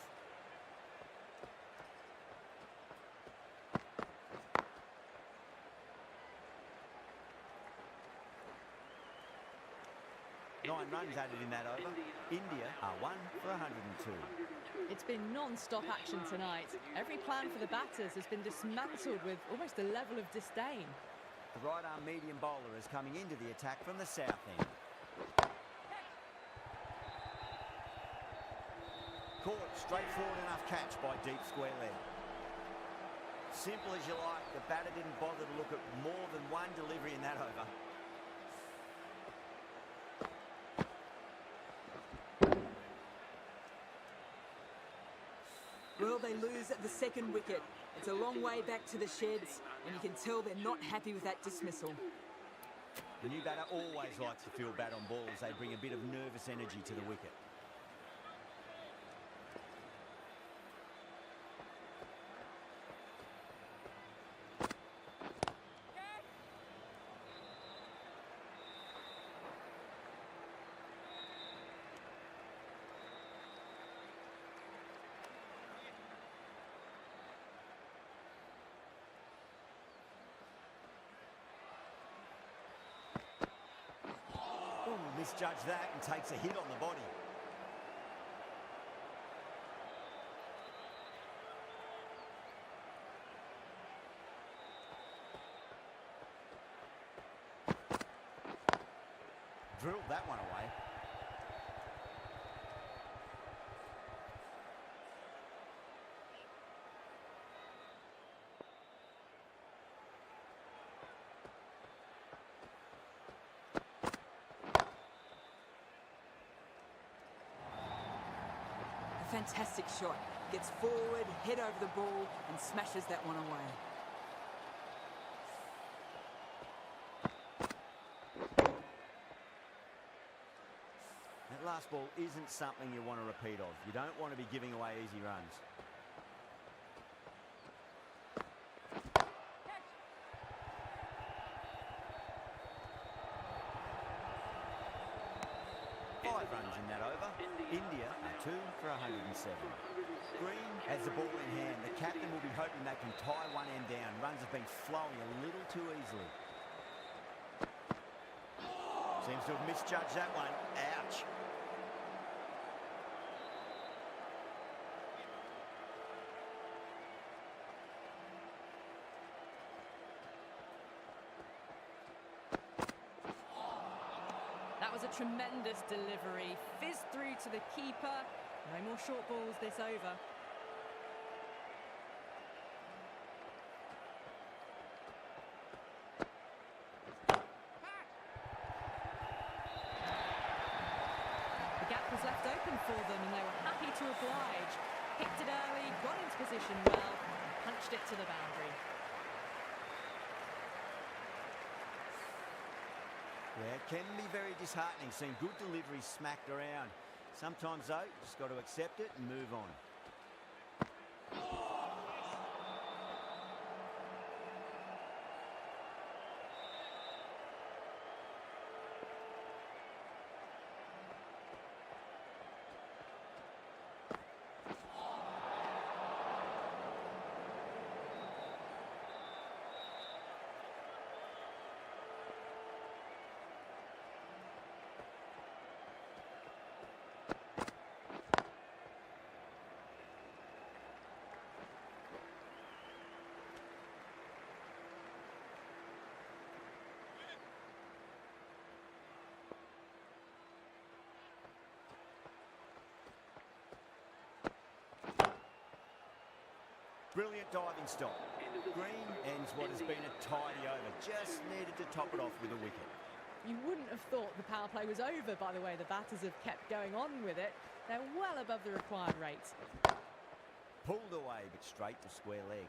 Nine runs added in that over. India are 1 for 102. It's been non-stop action tonight. Every plan for the batters has been dismantled with almost a level of disdain. The right-arm medium bowler is coming into the attack from the south end. Caught, straightforward enough catch by deep square leg. Simple as you like, the batter didn't bother to look at more than one delivery in that over. Well, they lose at the second wicket. It's a long way back to the sheds, and you can tell they're not happy with that dismissal. The new batter always likes to field bat on balls. They bring a bit of nervous energy to the wicket. Misjudged that and takes a hit on the body. Drilled that one away. Fantastic shot. Gets forward, head over the ball, and smashes that one away. That last ball isn't something you want to repeat of. You don't want to be giving away easy runs. Five runs in that over. India are 2 for 107. Green has the ball in hand. The captain will be hoping they can tie one end down. Runs have been flowing a little too easily. Seems to have misjudged that one. Ouch. That was a tremendous delivery. Fizzed through to the keeper. No more short balls this over. The gap was left open for them and they were happy to oblige. Picked it early, got into position well, and punched it to the boundary. Yeah, it can be very disheartening seeing good deliveries smacked around. Sometimes, though, you just got to accept it and move on. Brilliant diving stop. Green ends what has been a tidy over. Just needed to top it off with a wicket. You wouldn't have thought the power play was over by the way the batters have kept going on with it. They're well above the required rate. Pulled away, but straight to square leg.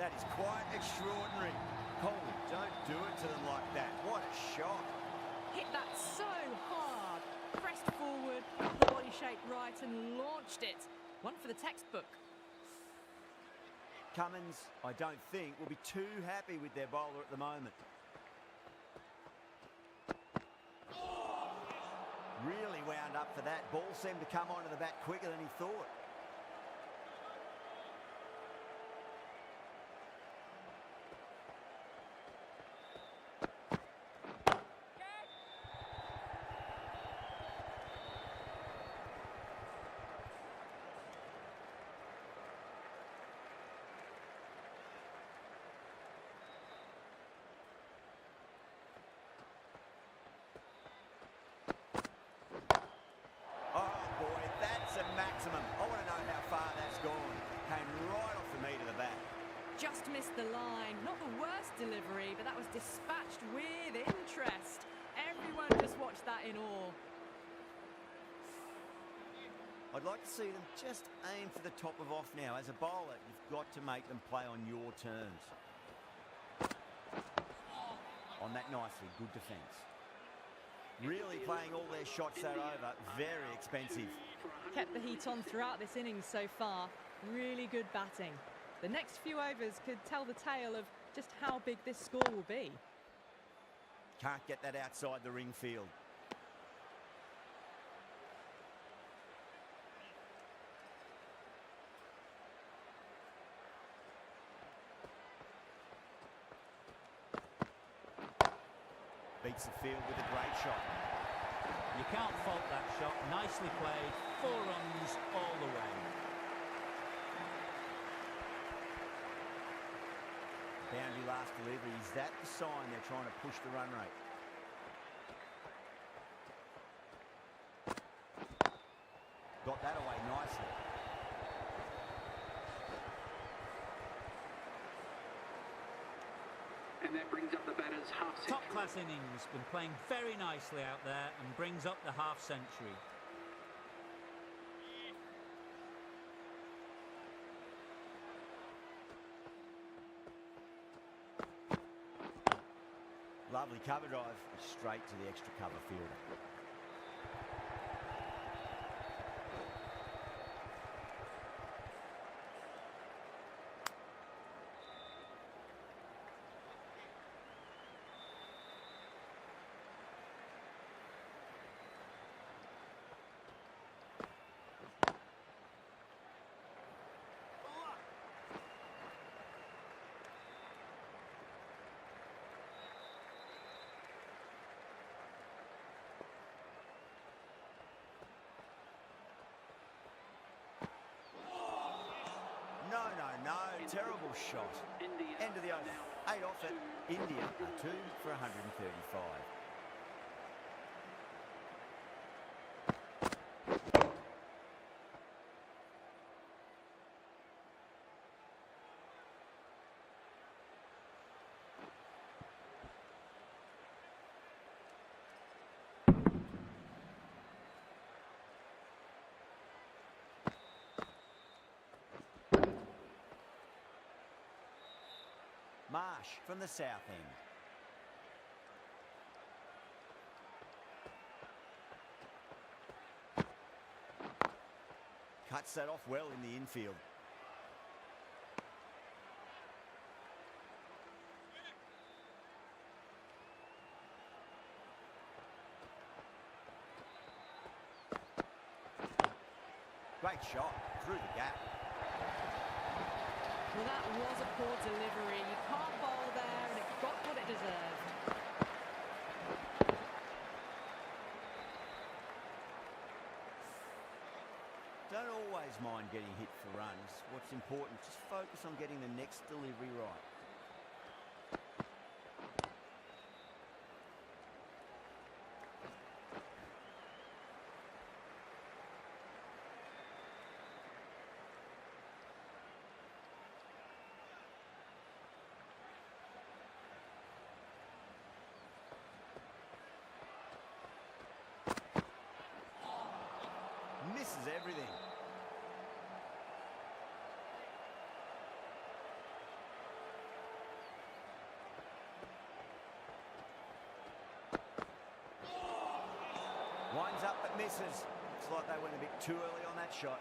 That is quite extraordinary. Holy, don't do it to them like that. What a shot. Hit that so hard. Pressed forward, got the body shape right and launched it. One for the textbook. Cummins, I don't think, will be too happy with their bowler at the moment. Really wound up for that. Ball seemed to come onto the bat quicker than he thought. Maximum. I want just missed the line. Not the worst delivery, but that was dispatched with interest. Everyone just watched that in awe. I'd like to see them just aim for the top of off now. As a bowler, you've got to make them play on your terms. On that nicely, good defence. Really playing all their shots that over, very expensive. Kept the heat on throughout this innings so far. Really good batting. The next few overs could tell the tale of just how big this score will be. Can't get that outside the ring field. Beats the field with a great shot. You can't fault that shot. Nicely played. 4 runs all the way. Boundary last delivery. Is that the sign they're trying to push the run rate? Got that away nicely. And that brings up the batter's half century. Top class innings. Been playing very nicely out there and brings up the half century. Lovely cover drive, straight to the extra cover fielder. No, terrible shot. End of the over. 8 off it. India are 2 for 135. Marsh from the south end. Cuts that off well in the infield. Great shot through the gap. Well, that was a poor delivery. You can't bowl there, and it got what it deserved. Don't always mind getting hit for runs. What's important, just focus on getting the next delivery right. Misses everything. Winds up but misses. Looks like they went a bit too early on that shot.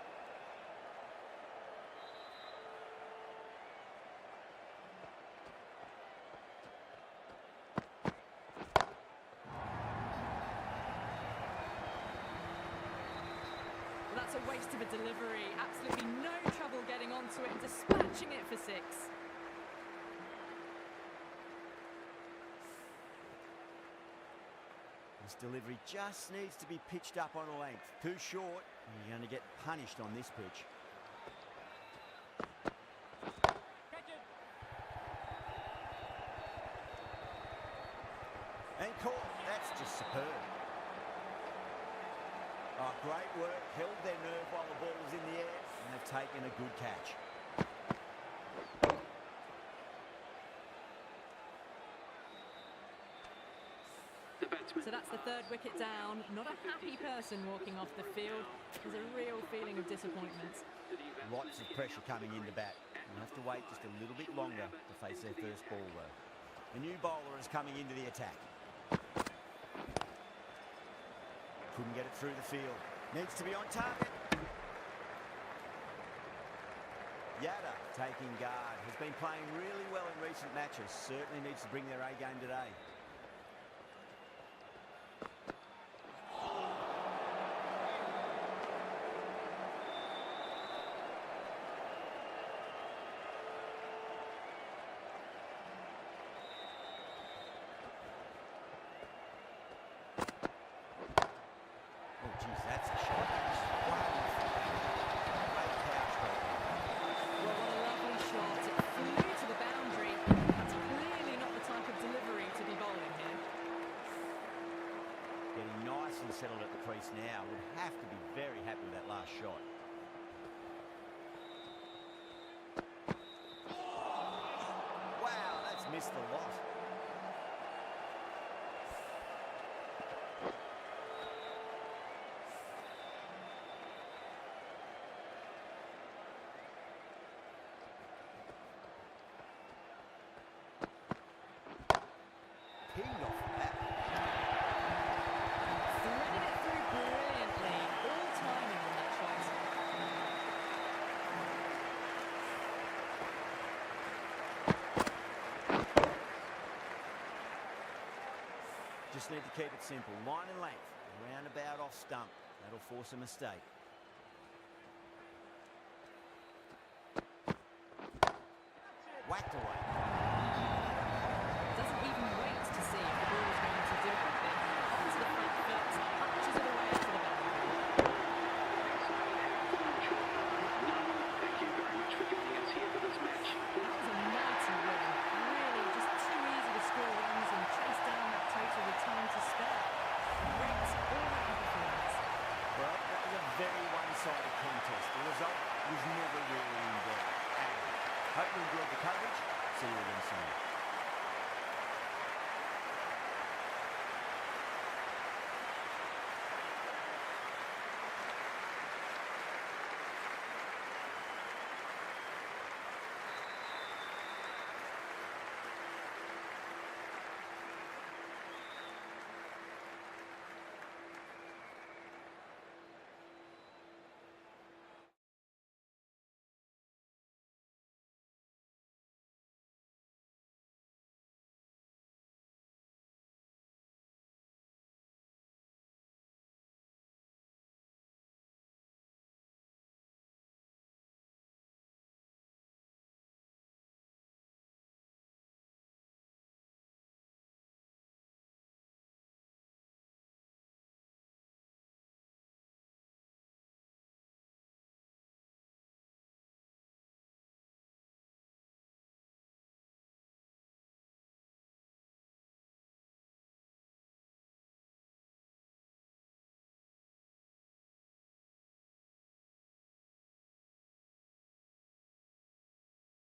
Well, that's a waste of a delivery. Absolutely no trouble getting onto it and dispatching it for 6. This delivery just needs to be pitched up on a length. Too short, and you're going to get punished on this pitch. And caught. That's just superb. Oh, great work. Held their nerve while the ball was in the air, and they've taken a good catch. batsman. So that's the third wicket down. Not a happy person walking off the field. There's a real feeling of disappointment. Lots of pressure coming into bat. They'll have to wait just a little bit longer to face their first ball, though. The new bowler is coming into the attack. Couldn't get it through the field. Needs to be on target. Yada, taking guard, has been playing really well in recent matches. Certainly needs to bring their A game today. Oh, geez, that's a shot. Well, what a lovely shot. It flew to the boundary. That's clearly not the type of delivery to be bowling here. Getting nice and settled at the crease now. Would have to be very happy with that last shot. Wow, that's missed a lot. Pinged off of that. Threaded it through brilliantly. All timing on that shot. Just need to keep it simple. Line and length. Roundabout off stump. That'll force a mistake. Whacked away.